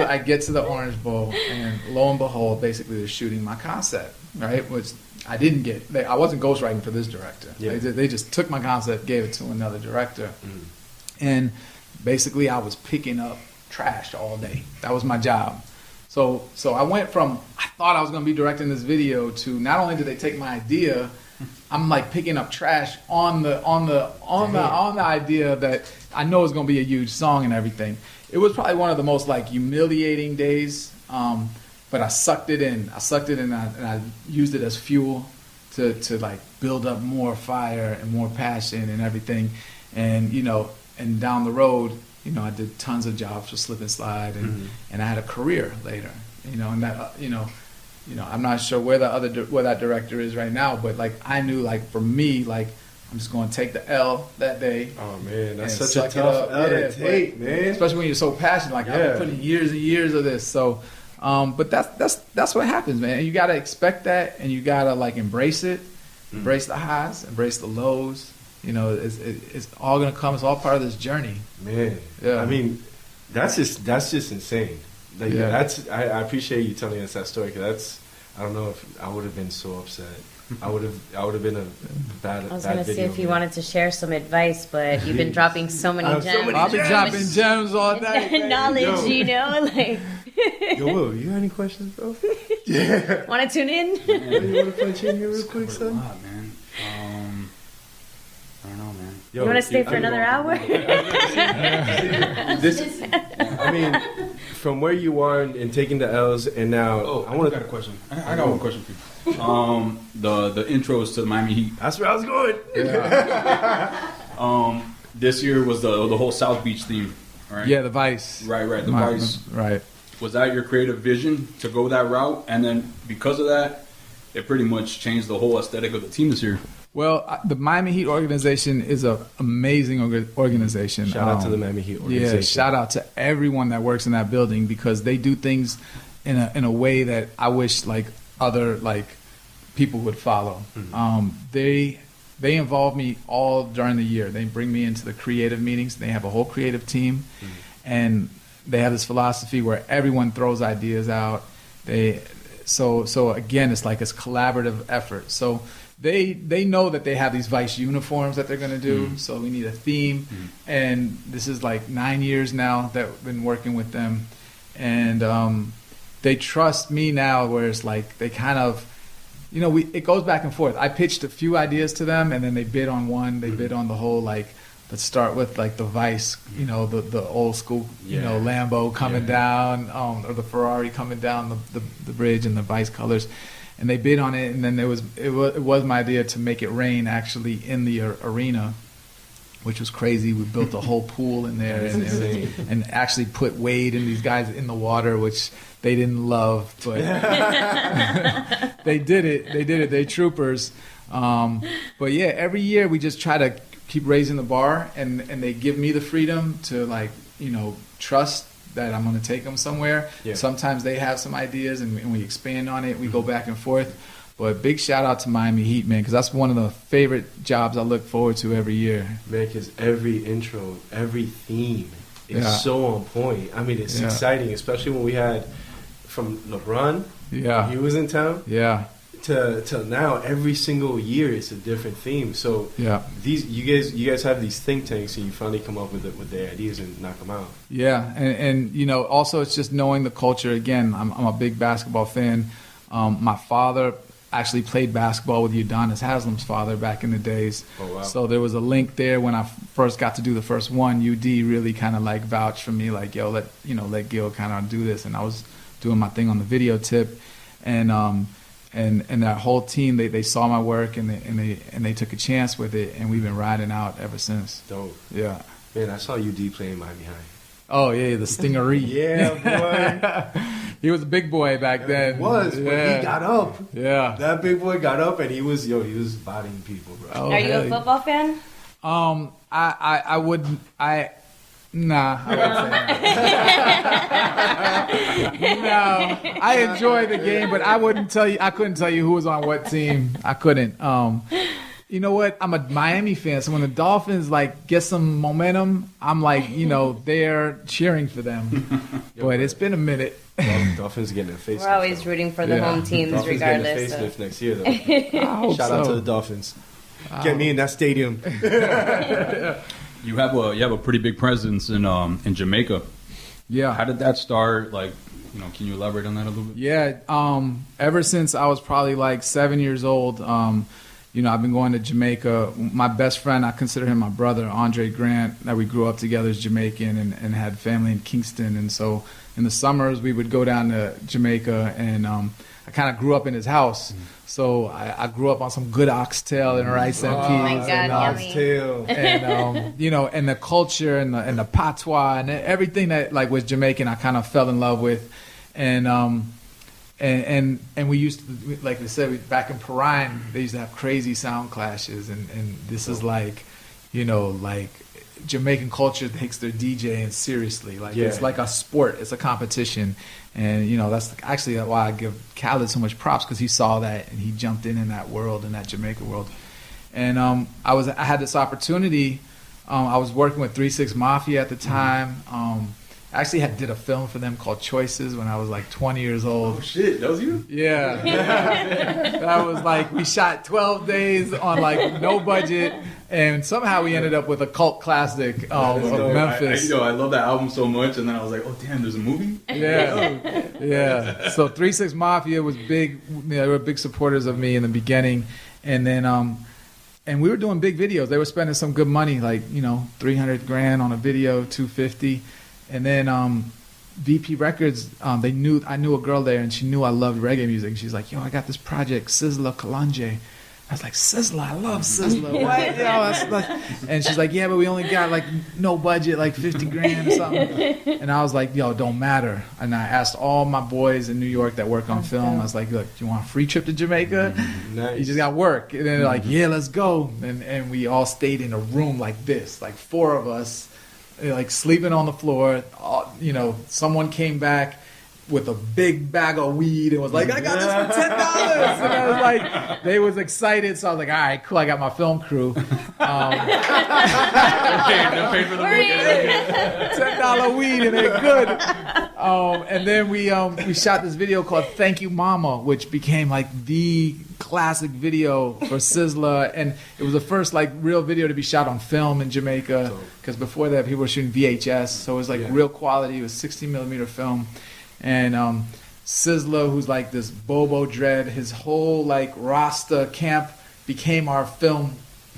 the Orange Bowl, and lo and behold, basically they're shooting my concept, right? Which I didn't get. I wasn't ghostwriting for this director. Yeah. They just took my concept, gave it to another director. And basically I was picking up trash all day. That was my job. So I went from, I thought I was going to be directing this video, to not only did they take my idea, I'm like picking up trash on the idea that I know is going to be a huge song and everything. It was probably one of the most like humiliating days, but I sucked it in. And I used it as fuel to like build up more fire and more passion and everything. And and down the road, I did tons of jobs for Slip and Slide, and I had a career later. And that I'm not sure where that director is right now, but like I knew, like for me, like I'm just going to take the L that day. Oh man, that's such a tough L to take, man. Especially when you're so passionate. Like I've been putting years and years of this. So, but that's what happens, man. And you got to expect that, and you got to like embrace it, embrace the highs, embrace the lows. It's all gonna come. It's all part of this journey, man. Yeah, I mean, that's just insane. Like, I appreciate you telling us that story, because I don't know if I would have been so upset. I would have been a bad. I was gonna say if you wanted to share some advice, but you've been dropping so many gems. I've been dropping gems all day. Knowledge, like. Yo, Will, you got any questions, bro? Yeah. Want to tune in? You want to punch in here real quick, son? A lot, man. I don't know, man. Yo, you want to stay for another hour? I mean, from where you are and taking the L's, and now I got a question. I got one question for you. The intros to the Miami Heat. That's where I was going. Yeah. This year was the whole South Beach theme, right? Yeah, the Vice. Right, the Vice. Right. Was that your creative vision to go that route? And then because of that, it pretty much changed the whole aesthetic of the team this year. Well, the Miami Heat organization is an amazing organization. Shout out to the Miami Heat organization. Yeah, shout out to everyone that works in that building because they do things in a way that I wish like other like people would follow. Mm-hmm. They involve me all during the year. They bring me into the creative meetings. They have a whole creative team, and they have this philosophy where everyone throws ideas out. So again, it's like it's collaborative effort. So they know that they have these Vice uniforms that they're going to do. So we need a theme, and this is like 9 years now that we've been working with them, and they trust me now. Where it's like they kind of, it goes back and forth. I pitched a few ideas to them, and then they bid on one. They bid on the whole like. Let's start with like the Vice, the old school, Lambo coming down, or the Ferrari coming down the bridge in the Vice colors, and they bid on it. And then it was my idea to make it rain actually in the arena, which was crazy. We built a whole pool in there and actually put Wade and these guys in the water, which they didn't love, but they did it. They troopers. But yeah, every year we just try to keep raising the bar, and they give me the freedom to trust that I'm going to take them somewhere. Yeah. Sometimes they have some ideas and we expand on it. We go back and forth. But big shout out to Miami Heat, man, because that's one of the favorite jobs I look forward to every year. Man, because every intro, every theme is so on point. I mean, it's exciting, especially when we had from LeBron. Yeah, he was in town. Yeah. To now, every single year it's a different theme. So you guys have these think tanks, and you finally come up with the ideas and knock them out. Yeah, and also it's just knowing the culture. Again, I'm a big basketball fan. My father actually played basketball with Udonis Haslam's father back in the days. Oh, wow. So there was a link there when I first got to do the first one. UD really kind of like vouched for me, like, yo, let Gil kind of do this, and I was doing my thing on the video tip, and that whole team, they saw my work and they took a chance with it, and we've been riding out ever since. Dope. Yeah. Man, I saw UD playing Miami High. Oh yeah, the Stingery. Yeah, boy. He was a big boy back then. He was, but he got up. Yeah. That big boy got up, and he was bodying people, bro. Oh, are you a football fan? I wouldn't. Nah, I wouldn't say that. No, I enjoy the game, but I couldn't tell you who was on what team. I couldn't. You know what? I'm a Miami fan, so when the Dolphins get some momentum, I'm there cheering for them. But it's been a minute. Dolphins getting a facelift. We're always rooting for the home teams, Dolphins regardless. Getting a facelift next year, though. Shout out to the Dolphins. Get me in that stadium. You have a pretty big presence in Jamaica. Yeah. How did that start? Can you elaborate on that a little bit? Yeah. Ever since I was probably 7 years old, I've been going to Jamaica. My best friend, I consider him my brother, Andre Grant, that we grew up together, is Jamaican and had family in Kingston. And so in the summers, we would go down to Jamaica, and I kind of grew up in his house. So I grew up on some good oxtail and rice and peas. Oh my God, oxtail. And and the culture and the patois and everything that was Jamaican, I kind of fell in love with. And we used to, like I said, back in Perrine, they used to have crazy sound clashes, and this is Jamaican culture takes their DJing seriously. It's like a sport, it's a competition, and that's actually why I give Khaled so much props, because he saw that and he jumped in that world, in that Jamaica world. And I had this opportunity. I was working with 3-6 Mafia at the time. I actually did a film for them called Choices when I was 20 years old. Oh shit, that was you? Yeah. That was we shot 12 days on no budget, and somehow we ended up with a cult classic of Memphis. I love that album so much, and then I was like, oh damn, there's a movie? Yeah. Yeah. So 3-6 Mafia was big. They were big supporters of me in the beginning, and then and we were doing big videos. They were spending some good money, $300,000 on a video, $250,000. And then VP Records, I knew a girl there, and she knew I loved reggae music. And she's like, yo, I got this project, Sizzla Kalonji. I was like, Sizzla, I love Sizzla. What? And she's like, yeah, but we only got like no budget, like 50 grand or something. And I was like, yo, don't matter. And I asked all my boys in New York that work on film, I was like, look, do you want a free trip to Jamaica? Nice. You just got work. And they're like, yeah, let's go. And we all stayed in a room like this, like 4 of us, like sleeping on the floor. You know, someone came back with a big bag of weed and was like, I got this for $10. And I was like, they was excited. So I was like, all right, cool. I got my film crew. $10 weed and they're good. And then we shot this video called Thank You Mama, which became like the classic video for Sizzla. And it was the first like real video to be shot on film in Jamaica. Because before that, people were shooting VHS. So it was like real quality. It was 16 millimeter film. And Sizzla, who's like this Bobo Dread, his whole like Rasta camp became our film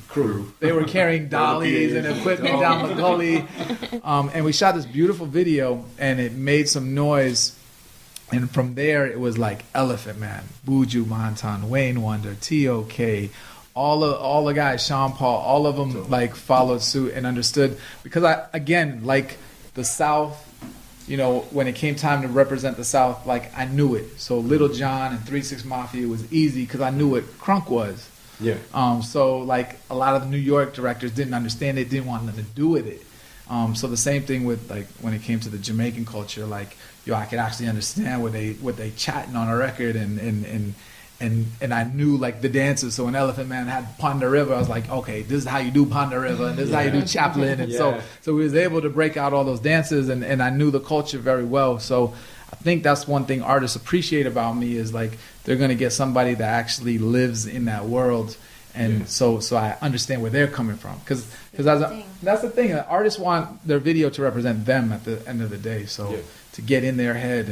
crew. They were carrying dollies and equipment down the gully. And we shot this beautiful video, and it made some noise. And from there, it was like Elephant Man, Buju Banton, Wayne Wonder, T.O.K., all the guys, Sean Paul, all of them like followed suit and understood. Because I, again, like the South, you know, when it came time to represent the South, like I knew it. So Little John and 3 6 Mafia was easy because I knew what crunk was. Yeah. So like a lot of the New York directors didn't understand it, didn't want nothing to do with it. So the same thing with like when it came to the Jamaican culture, like yo, I could actually understand what they chatting on a record and I knew like the dances. So when Elephant Man had Ponda River, I was like, okay, this is how you do Ponda River, and this is how you do Chaplin, and so we was able to break out all those dances, and I knew the culture very well. So I think that's one thing artists appreciate about me is like they're gonna get somebody that actually lives in that world, and so I understand where they're coming from, because that's the thing. Artists want their video to represent them at the end of the day. So to get in their head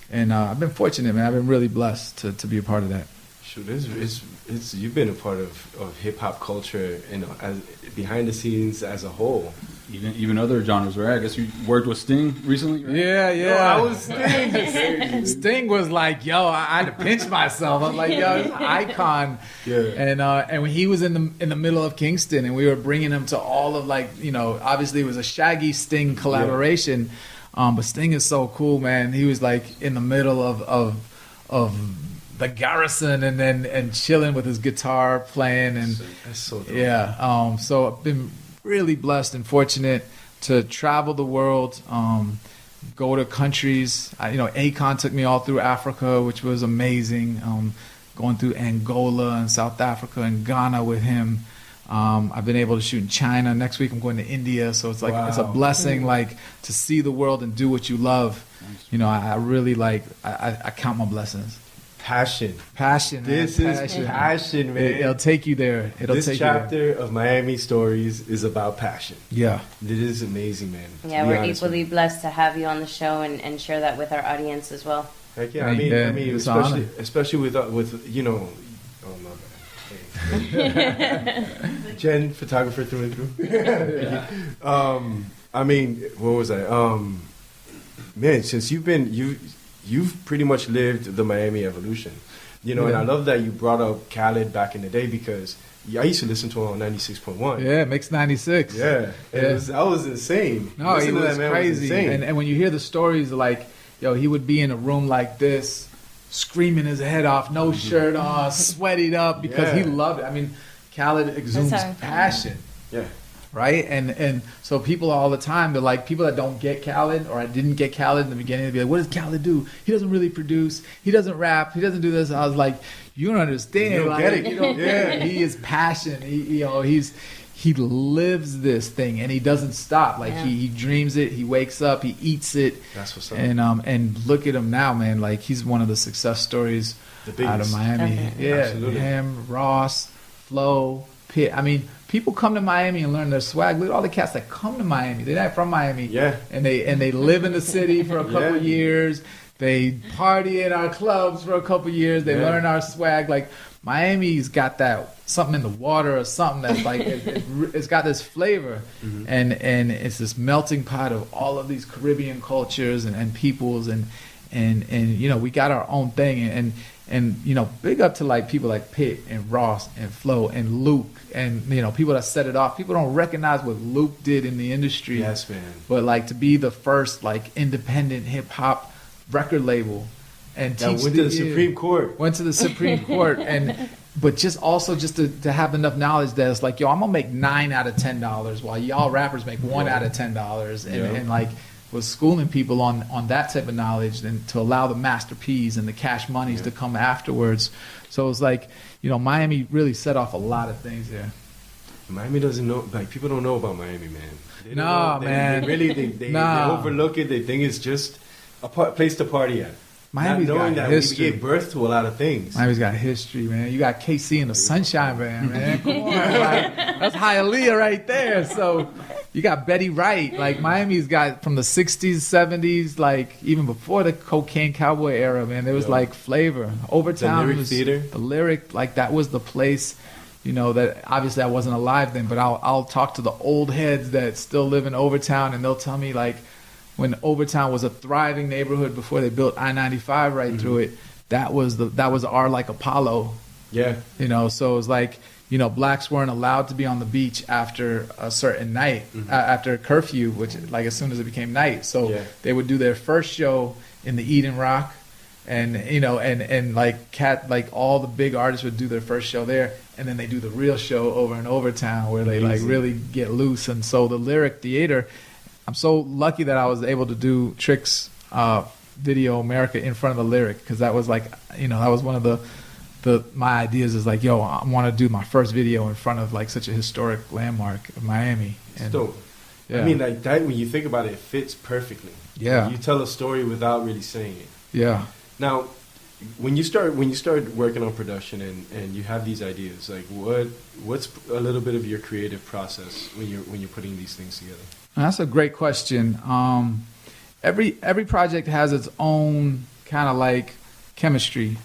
and I've been fortunate, man. I've been really blessed to be a part of that. Sure, it's you've been a part of hip hop culture, you know, as behind the scenes as a whole. Even other genres, right? I guess you worked with Sting recently, right? Yeah. Yo, I was Sting. Sting was like, yo, I had to pinch myself. I'm like, yo, it's Akon. Yeah. And when he was in the middle of Kingston, and we were bringing him to all of like, you know, obviously it was a Shaggy Sting collaboration. But Sting is so cool, man. He was like in the middle of the Garrison and chilling with his guitar playing, and that's so dope. Yeah. So I've been really blessed and fortunate to travel the world, go to countries. Akon took me all through Africa, which was amazing. Going through Angola and South Africa and Ghana with him. I've been able to shoot in China. Next week I'm going to India, so it's like it's a blessing, like to see the world and do what you love. You know, I really like. I count my blessings. Passion. This is passion, man. It'll take you there. This chapter of Miami Stories is about passion. Yeah, it is amazing, man. Yeah, we're equally blessed to have you on the show and share that with our audience as well. Heck yeah! I mean, especially with you know. Oh my bad. Jen, photographer through and through. I mean, what was I? Man, since you've pretty much lived the Miami evolution, you know, and I love that you brought up Khaled back in the day, because I used to listen to him on 96.1. Yeah, Mix 96. Yeah, that was insane. No, he was crazy. And when you hear the stories, like, yo, he would be in a room like this, screaming his head off, no shirt on, sweated up, because he loved it. I mean, Khaled exudes passion. Yeah. Right? And so people all the time, they're like, people that don't get Khaled, or I didn't get Khaled in the beginning, they'd be like, what does Khaled do? He doesn't really produce. He doesn't rap. He doesn't do this. And I was like, you don't understand. You don't get it. You don't get it. He is passion. He lives this thing, and he doesn't stop. Like he dreams it. He wakes up. He eats it. That's what's up. And look at him now, man. Like, he's one of the success stories out of Miami. Definitely. Yeah, absolutely. Him, Ross, Flo, Pitt. I mean, people come to Miami and learn their swag. Look at all the cats that come to Miami. They're not from Miami. Yeah. And they live in the city for a couple of years. They party in our clubs for a couple years. They learn our swag. Like Miami's got that something in the water or something that's like it's got this flavor, and it's this melting pot of all of these Caribbean cultures and peoples and you know, we got our own thing and you know, big up to like people like Pitt and Ross and Flo and Luke and, you know, people that set it off. People don't recognize what Luke did in the industry. Yes, man. But like to be the first like independent hip hop record label and that went to the Supreme Court. Went to the Supreme Court but just also just to have enough knowledge that it's like, yo, I'm gonna make $9 out of $10 while y'all rappers make $1 out of $10 and like was schooling people on that type of knowledge and to allow the Master P's and the Cash Moneys to come afterwards. So it was like, you know, Miami really set off a lot of things there. Miami doesn't know, like, people don't know about Miami, man. They overlook it. They think it's just a place to party at. Miami's not knowing got that history. we gave birth to a lot of things. Miami's got history, man. You got KC and the Sunshine Band, man. Come on, like, that's Hialeah right there. So you got Betty Wright. Like Miami's got from the 60s, 70s, like even before the cocaine cowboy era, man. There was like flavor. Overtown, the Lyric Theater. The Lyric, like that was the place. You know that obviously I wasn't alive then, but I'll talk to the old heads that still live in Overtown, and they'll tell me like when Overtown was a thriving neighborhood before they built I-95 right through it. That was our like Apollo. Yeah. You know, so it was like, you know, blacks weren't allowed to be on the beach after a certain night, after curfew, which like as soon as it became night. So they would do their first show in the Eden Rock, and you know, and like all the big artists would do their first show there, and then they do the real show over in Overtown where they like really get loose. And so the Lyric Theater, I'm so lucky that I was able to do Trick's Video America in front of the Lyric, because that was like, you know, that was one of my ideas is like, yo, I want to do my first video in front of like such a historic landmark of Miami. And, dope. I mean, like that, when you think about it, it fits perfectly. Yeah. You tell a story without really saying it. Yeah. Now, when you start working on production and you have these ideas, like what's a little bit of your creative process when you're putting these things together? That's a great question. Every project has its own kind of like chemistry.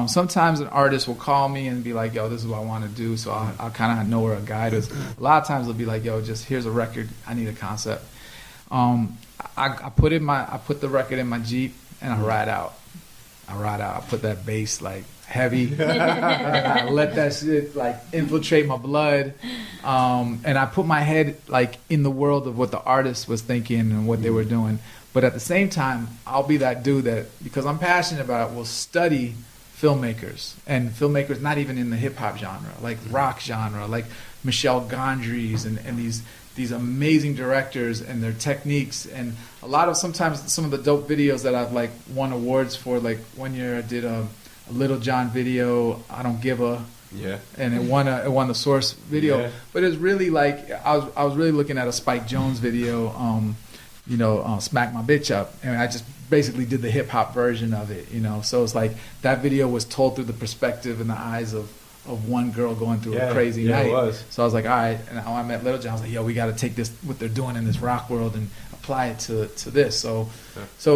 Sometimes an artist will call me and be like, yo, this is what I want to do, so I'll kind of know where a guide is. A lot of times they'll be like, yo, just here's a record, I need a concept. I put the record in my Jeep and I ride out. I put that bass like heavy and I let that shit like infiltrate my blood, and I put my head like in the world of what the artist was thinking and what they were doing. But at the same time, I'll be that dude that, because I'm passionate about it, will study filmmakers, and filmmakers not even in the hip hop genre, like rock genre, like Michel Gondry's and these amazing directors and their techniques. And a lot of sometimes some of the dope videos that I've like won awards for, like one year I did a Little John video, I Don't Give a, and it won the Source video. But it's really like I was really looking at a Spike Jonze video, Smack My Bitch Up, and I just basically did the hip hop version of it, you know. So it's like that video was told through the perspective and the eyes of one girl going through a crazy night. It was. So I was like, all right. And when I met Little John, I was like, yo, we got to take this, what they're doing in this rock world, and apply it to this. So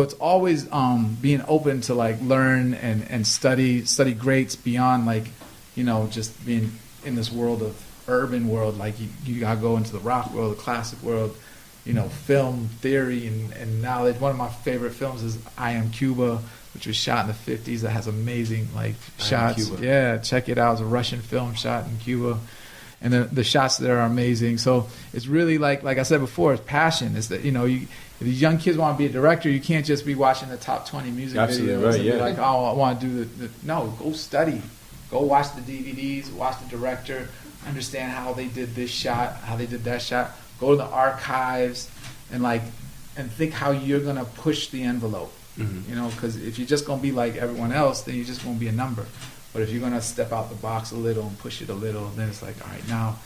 it's always being open to like learn and study greats beyond like, you know, just being in this world of urban world. Like you got to go into the rock world, the classic world, you know, film theory and knowledge. One of my favorite films is I Am Cuba, which was shot in the 50s. That has amazing like shots. Yeah, check it out. It's a Russian film shot in Cuba, and the shots there are amazing. So it's really like I said before, it's passion. It's that, you know, if these young kids want to be a director, you can't just be watching the top 20 music videos and be like, oh, I want to do no, go study, go watch the DVDs, watch the director, understand how they did this shot, how they did that shot. Go to the archives and think how you're gonna push the envelope. You know, because if you're just going to be like everyone else, then you're just going to be a number. But if you're going to step out the box a little and push it a little, then it's like, all right, now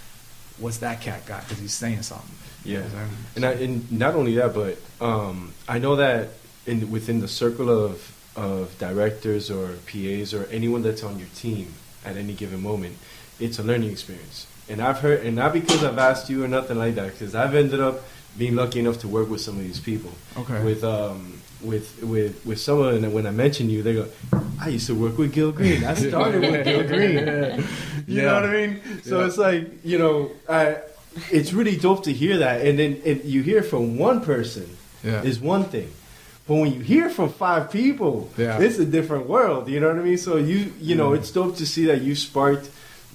what's that cat got? Because he's saying something. Yeah. And not only that, but I know that within the circle of directors or PAs or anyone that's on your team at any given moment, it's a learning experience. And I've heard, and not because I've asked you or nothing like that, because I've ended up being lucky enough to work with some of these people. Okay. With someone, and when I mention you, they go, I used to work with Gil Green. I started with Gil Green. You know what I mean? So it's like, it's really dope to hear that. And then you hear from one person is one thing. But when you hear from 5 people, it's a different world. You know what I mean? So it's dope to see that you sparked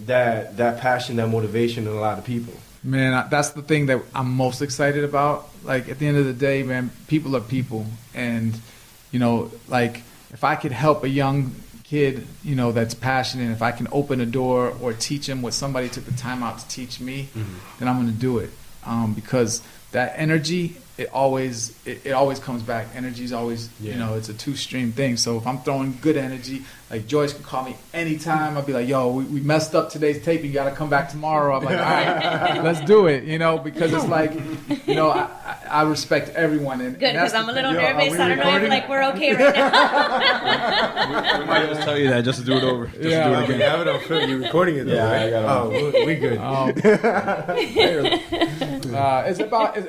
that passion, that motivation in a lot of people. Man, that's the thing that I'm most excited about. Like, at the end of the day, man, people are people. And, like, if I could help a young kid, that's passionate, if I can open a door or teach him what somebody took the time out to teach me, then I'm going to do it. Because that energy, it always comes back. Energy is always, it's a 2-stream thing. So if I'm throwing good energy, like Joyce can call me anytime. I'll be like, yo, we messed up today's tape. You got to come back tomorrow. I'm like, all right, let's do it, because it's like, I respect everyone. And good, because I'm a little nervous. I don't know if we're okay right now. We might just tell you that just to do it over. Just to do it again. You have it on film. You're recording it though, right? We good.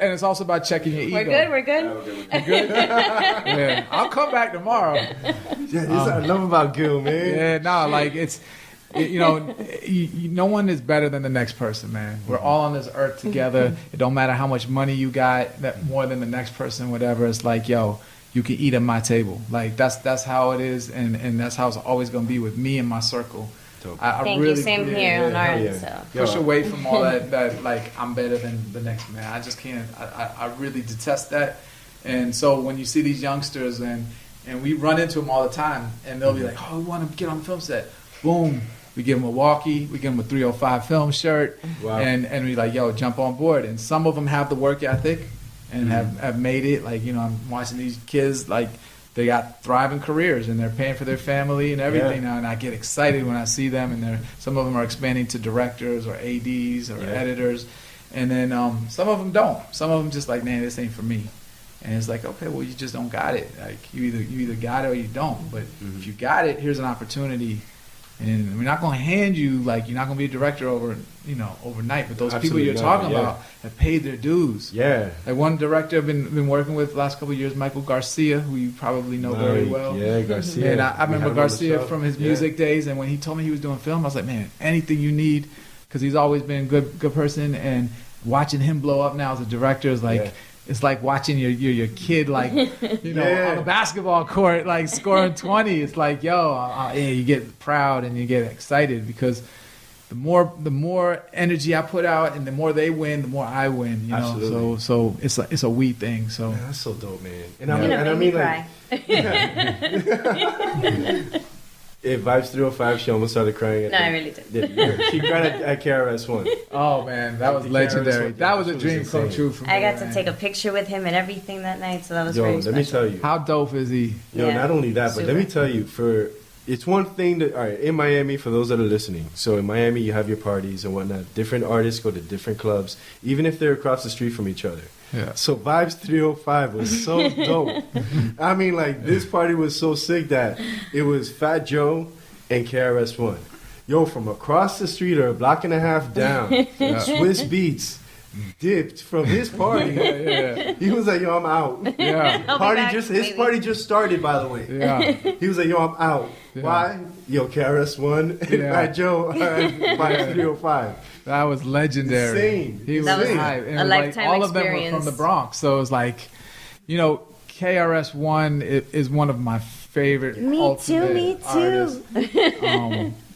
It's also about checking your ego. We're good. You good? Yeah. I'll come back tomorrow. Yeah, this I love about Gil, man. Yeah, no, like no one is better than the next person, man. We're all on this earth together. It don't matter how much money you got, that more than the next person, whatever. It's like, yo, you can eat at my table. Like that's how it is, and that's how it's always gonna be with me and my circle. Thank you. Same here on our end. So push away from all that like I'm better than the next man. I just can't. I really detest that. And so when you see these youngsters and we run into them all the time, and they'll be like, "Oh, we want to get on the film set." Boom, we give them a walkie, we give them a 305 film shirt, and we like, "Yo, jump on board." And some of them have the work ethic and have made it. Like, I'm watching these kids, like, they got thriving careers and they're paying for their family and everything now, and I get excited when I see them. And some of them are expanding to directors or ADs or editors, and then some of them don't. Some of them just like, man, this ain't for me. And it's like, okay, well, you just don't got it. Like, you either got it or you don't. But if you got it, here's an opportunity. And we're not going to hand you, like, you're not going to be a director overnight. But those people you're talking about have paid their dues. Yeah. Like, one director I've been working with the last couple of years, Michael Garcia, who you probably know very well. Yeah, Garcia. And I remember Garcia from his music days. And when he told me he was doing film, I was like, man, anything you need, because he's always been a good person. And watching him blow up now as a director is like... It's like watching your kid, like, on the basketball court, like, scoring 20. It's like, you get proud and you get excited, because the more energy I put out and the more they win, the more I win. Absolutely. So it's a we thing. So man, that's so dope, man. And I mean, like. If Vibes 305, she almost started crying. I really did. She cried at KRS-One. Oh, man, that was legendary. That was a dream come true for me. I got to take a picture with him and everything that night, so that was very special. Let me tell you. How dope is he? Not only that, but let me tell you, it's one thing that, all right, in Miami, for those that are listening, so in Miami, you have your parties and whatnot. Different artists go to different clubs, even if they're across the street from each other. Yeah. So Vibes 305 was so dope. I mean, like, this party was so sick that it was Fat Joe and KRS-One. Yo, from across the street or a block and a half down, Swiss Beats dipped from his party. He was like, yo, I'm out. His party just started, by the way. He was like, yo, I'm out. Why? Yo, KRS-One and Fat Joe Vibes 305. That was legendary. Insane. He was hype. And a lifetime all experience. Of them were from the Bronx, so it was like, KRS-One is one of my favorite ultimate artists.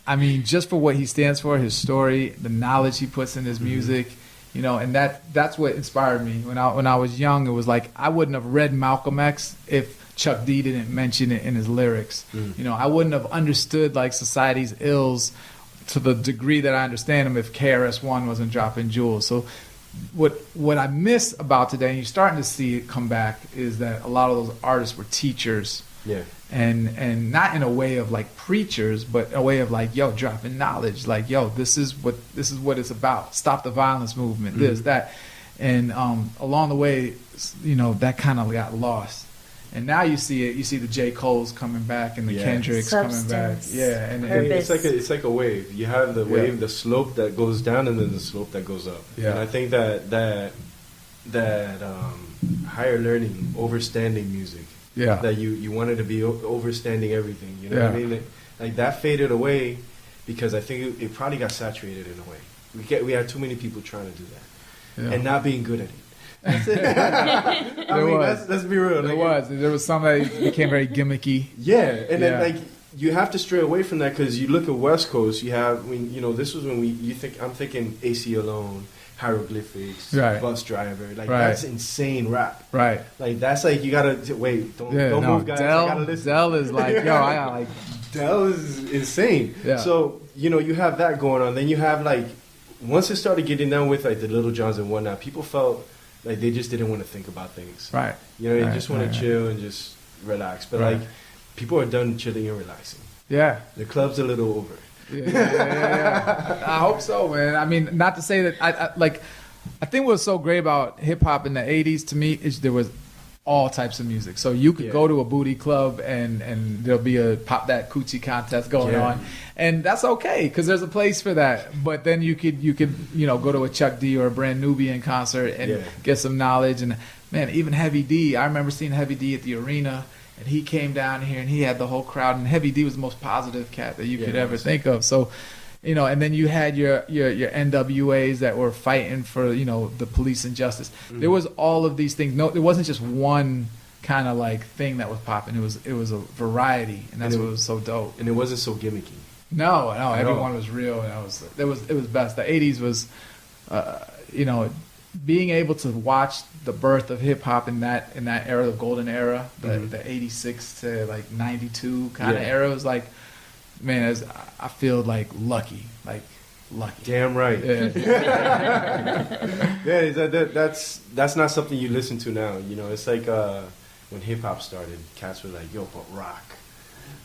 I mean, just for what he stands for, his story, the knowledge he puts in his music, and that's what inspired me. When I was young, it was like I wouldn't have read Malcolm X if Chuck D didn't mention it in his lyrics. I wouldn't have understood like society's ills to the degree that I understand them if KRS-One wasn't dropping jewels. So what I miss about today, and you're starting to see it come back, is that a lot of those artists were teachers. Yeah. And not in a way of like preachers, but a way of like, yo, dropping knowledge. Like, yo, this is what it's about. Stop the violence movement, this, that. And along the way, that kind of got lost. And now you see it. You see the J. Cole's coming back and the Kendricks coming back. Yeah, and it's like a wave. You have the wave, the slope that goes down, and then the slope that goes up. Yeah. And I think that higher learning, overstanding music. Yeah. That you wanted to be overstanding everything. You know what I mean? Like that faded away because I think it probably got saturated in a way. We had too many people trying to do that and not being good at it. That's it. Let's be real. There was some that became very gimmicky. Yeah, and then like you have to stray away from that because you look at West Coast. You have this was when I'm thinking AC Alone, Hieroglyphics, Bus Driver. Like that's insane rap. Right. Like that's like you gotta wait. Don't move, guys. I gotta listen. Dell is like I got like Dell is insane. Yeah. So you have that going on. Then you have like once it started getting down with like the Little Johns and whatnot, people felt like they just didn't want to think about things. Right. You just want to chill and just relax. But like people are done chilling and relaxing. Yeah. The club's a little over. Yeah. I hope so, man. I mean, not to say that I think what was so great about hip hop in the 80s to me is there was all types of music. So you could go to a booty club and there'll be a pop that coochie contest going on. And that's okay because there's a place for that. But then you could go to a Chuck D or a Brand Nubian concert and get some knowledge. And man, even Heavy D, I remember seeing Heavy D at the arena and he came down here and he had the whole crowd and Heavy D was the most positive cat that you could ever think of. So and then you had your NWAs that were fighting for, the police and justice. Mm-hmm. There was all of these things. No, there wasn't just one kind of like thing that was popping. It was a variety, and that's what was so dope. And it wasn't so gimmicky. No, everyone was real, and it was best. The 80s was, being able to watch the birth of hip hop in that era, the golden era, the 86 to like 92 kind of era was like. Man, I feel like lucky. Damn right. Yeah, that's not something you listen to now. It's like when hip hop started, cats were like, "Yo, but rock."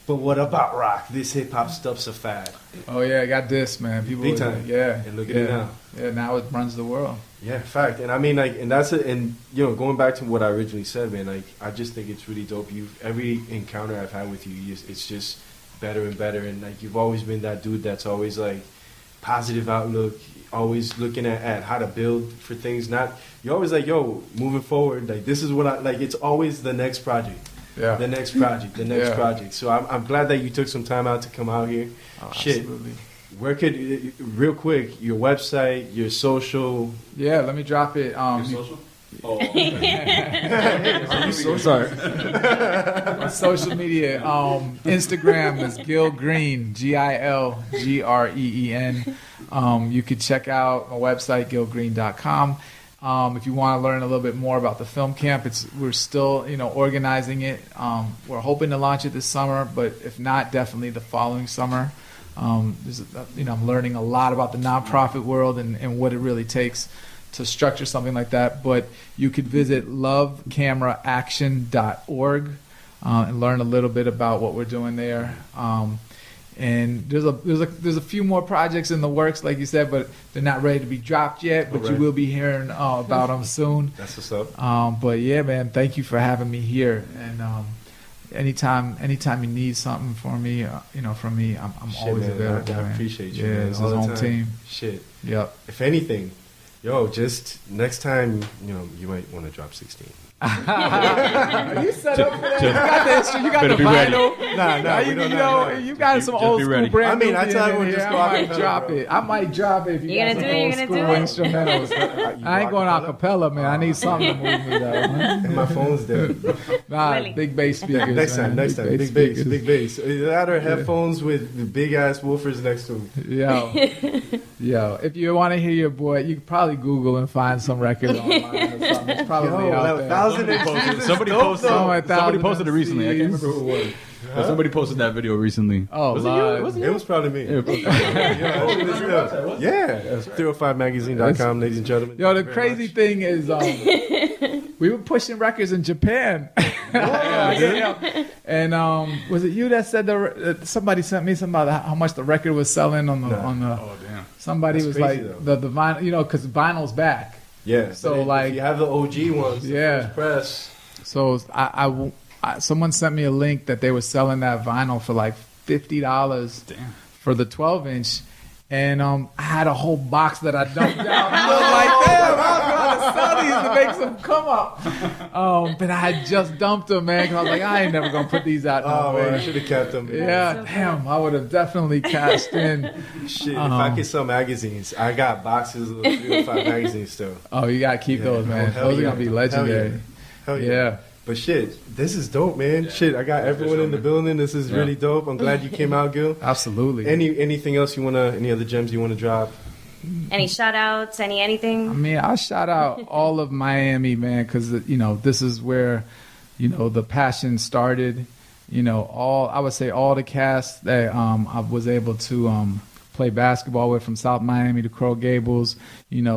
But what about rock? This hip hop stuff's a fad. Oh yeah, I got this, man. People big time. And look at it now. Yeah, now it runs the world. Yeah, fact. And I mean, like, and that's it. And going back to what I originally said, man. Like, I just think it's really dope. Every encounter I've had with you, it's just better and better, and like you've always been that dude that's always like positive outlook, always looking at how to build for things. You're always like, yo, moving forward, like this is what I like. It's always the next project, the next project. So I'm glad that you took some time out to come out here. Oh, absolutely. Where could real quick your website, your social? Yeah, let me drop it. Your social. Oh, I'm so sorry. Social media, Instagram is Gil Green, GILGREEN. You could check out my website, gilgreen.com. If you want to learn a little bit more about the film camp, we're still organizing it. We're hoping to launch it this summer, but if not, definitely the following summer. I'm learning a lot about the nonprofit world and what it really takes to structure something like that. But you could visit lovecameraaction.org and learn a little bit about what we're doing there. And there's a few more projects in the works, like you said, but they're not ready to be dropped yet. But you will be hearing about them soon. That's what's up. But yeah, man, thank you for having me here. And anytime you need something from me, from me, I'm always available. I appreciate you. Yeah, man. it's his home team. Shit. Yep. If anything, just next time, you might want to drop 16. You set up for that. You got the instrument. You got the vinyl. You got some old school brand. I mean, I tell everyone just go. I might drop it. I might drop it if you got some old school instrumentals. I ain't going acapella, man. I need something to move me though. And my phone's dead. Nah, big bass speakers. Next time, big bass. Either headphones with the big ass woofers next to them. Yo. If you want to hear your boy, you can probably Google and find some record online or something. It's probably out there. Somebody posted it recently. I can't remember who it was. But somebody posted that video recently. Oh, it was probably me. Yeah, 305magazine.com, ladies and gentlemen. Yo, the crazy thing is, we were pushing records in Japan. And was it you that said somebody sent me something about how much the record was selling on the? Oh damn! Somebody was like the vinyl, because vinyl's back. Yeah. So like, if you have the OG ones, the first press. So someone sent me a link that they were selling that vinyl for like $50 for the 12-inch, And I had a whole box that I dumped out. I was like, damn, I was going to sell these to make some come up. But I had just dumped them, man. 'Cause I was like, I ain't never going to put these out. Oh, man, you should have kept them. Man. Yeah, damn, I would have definitely cashed in. Shit, if I could sell magazines, I got boxes of 305 magazines still. Oh, you got to keep those, man. Those are going to be legendary. Hell yeah. But shit, this is dope, man. Yeah. Shit, I got everyone in the building. This is really dope. I'm glad you came out, Gil. Absolutely. Anything else any other gems you want to drop? Any shout outs, anything? I mean, I shout out all of Miami, man, because, this is where, the passion started. I would say all the cast that I was able to play basketball with, from South Miami to Coral Gables.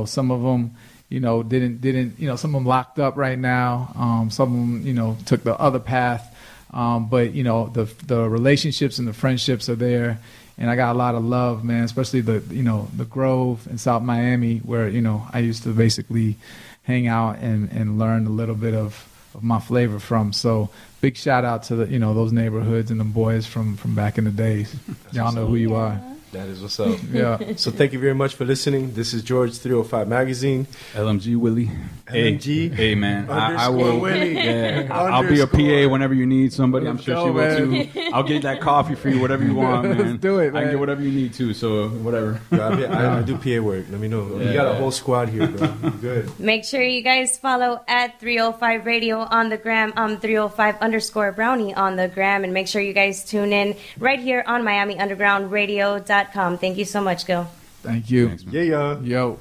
Some of them, didn't, some of them locked up right now. Some of them, took the other path. But, the relationships and the friendships are there. And I got a lot of love, man, especially the Grove in South Miami, where, I used to basically hang out and learn a little bit of my flavor from. So big shout out to those neighborhoods and the boys from back in the days. Y'all know who you are. That is what's up. Yeah. So thank you very much for listening. This is George 305 Magazine. LMG Willie. LMG. Hey man. I will. Willie. Yeah. I'll be a PA whenever you need somebody. I'm sure she will too. I'll get that coffee for you, whatever you want, man. Let's do it, man. I can get whatever you need too. So whatever. I do PA work. Let me know. You got a whole squad here, bro. Good. Make sure you guys follow at 305 Radio on the gram, 305_Brownie on the gram, and make sure you guys tune in right here on MiamiUndergroundRadio.com. Thank you so much, Gil. Thank you. Thanks, man. Yeah. Yo.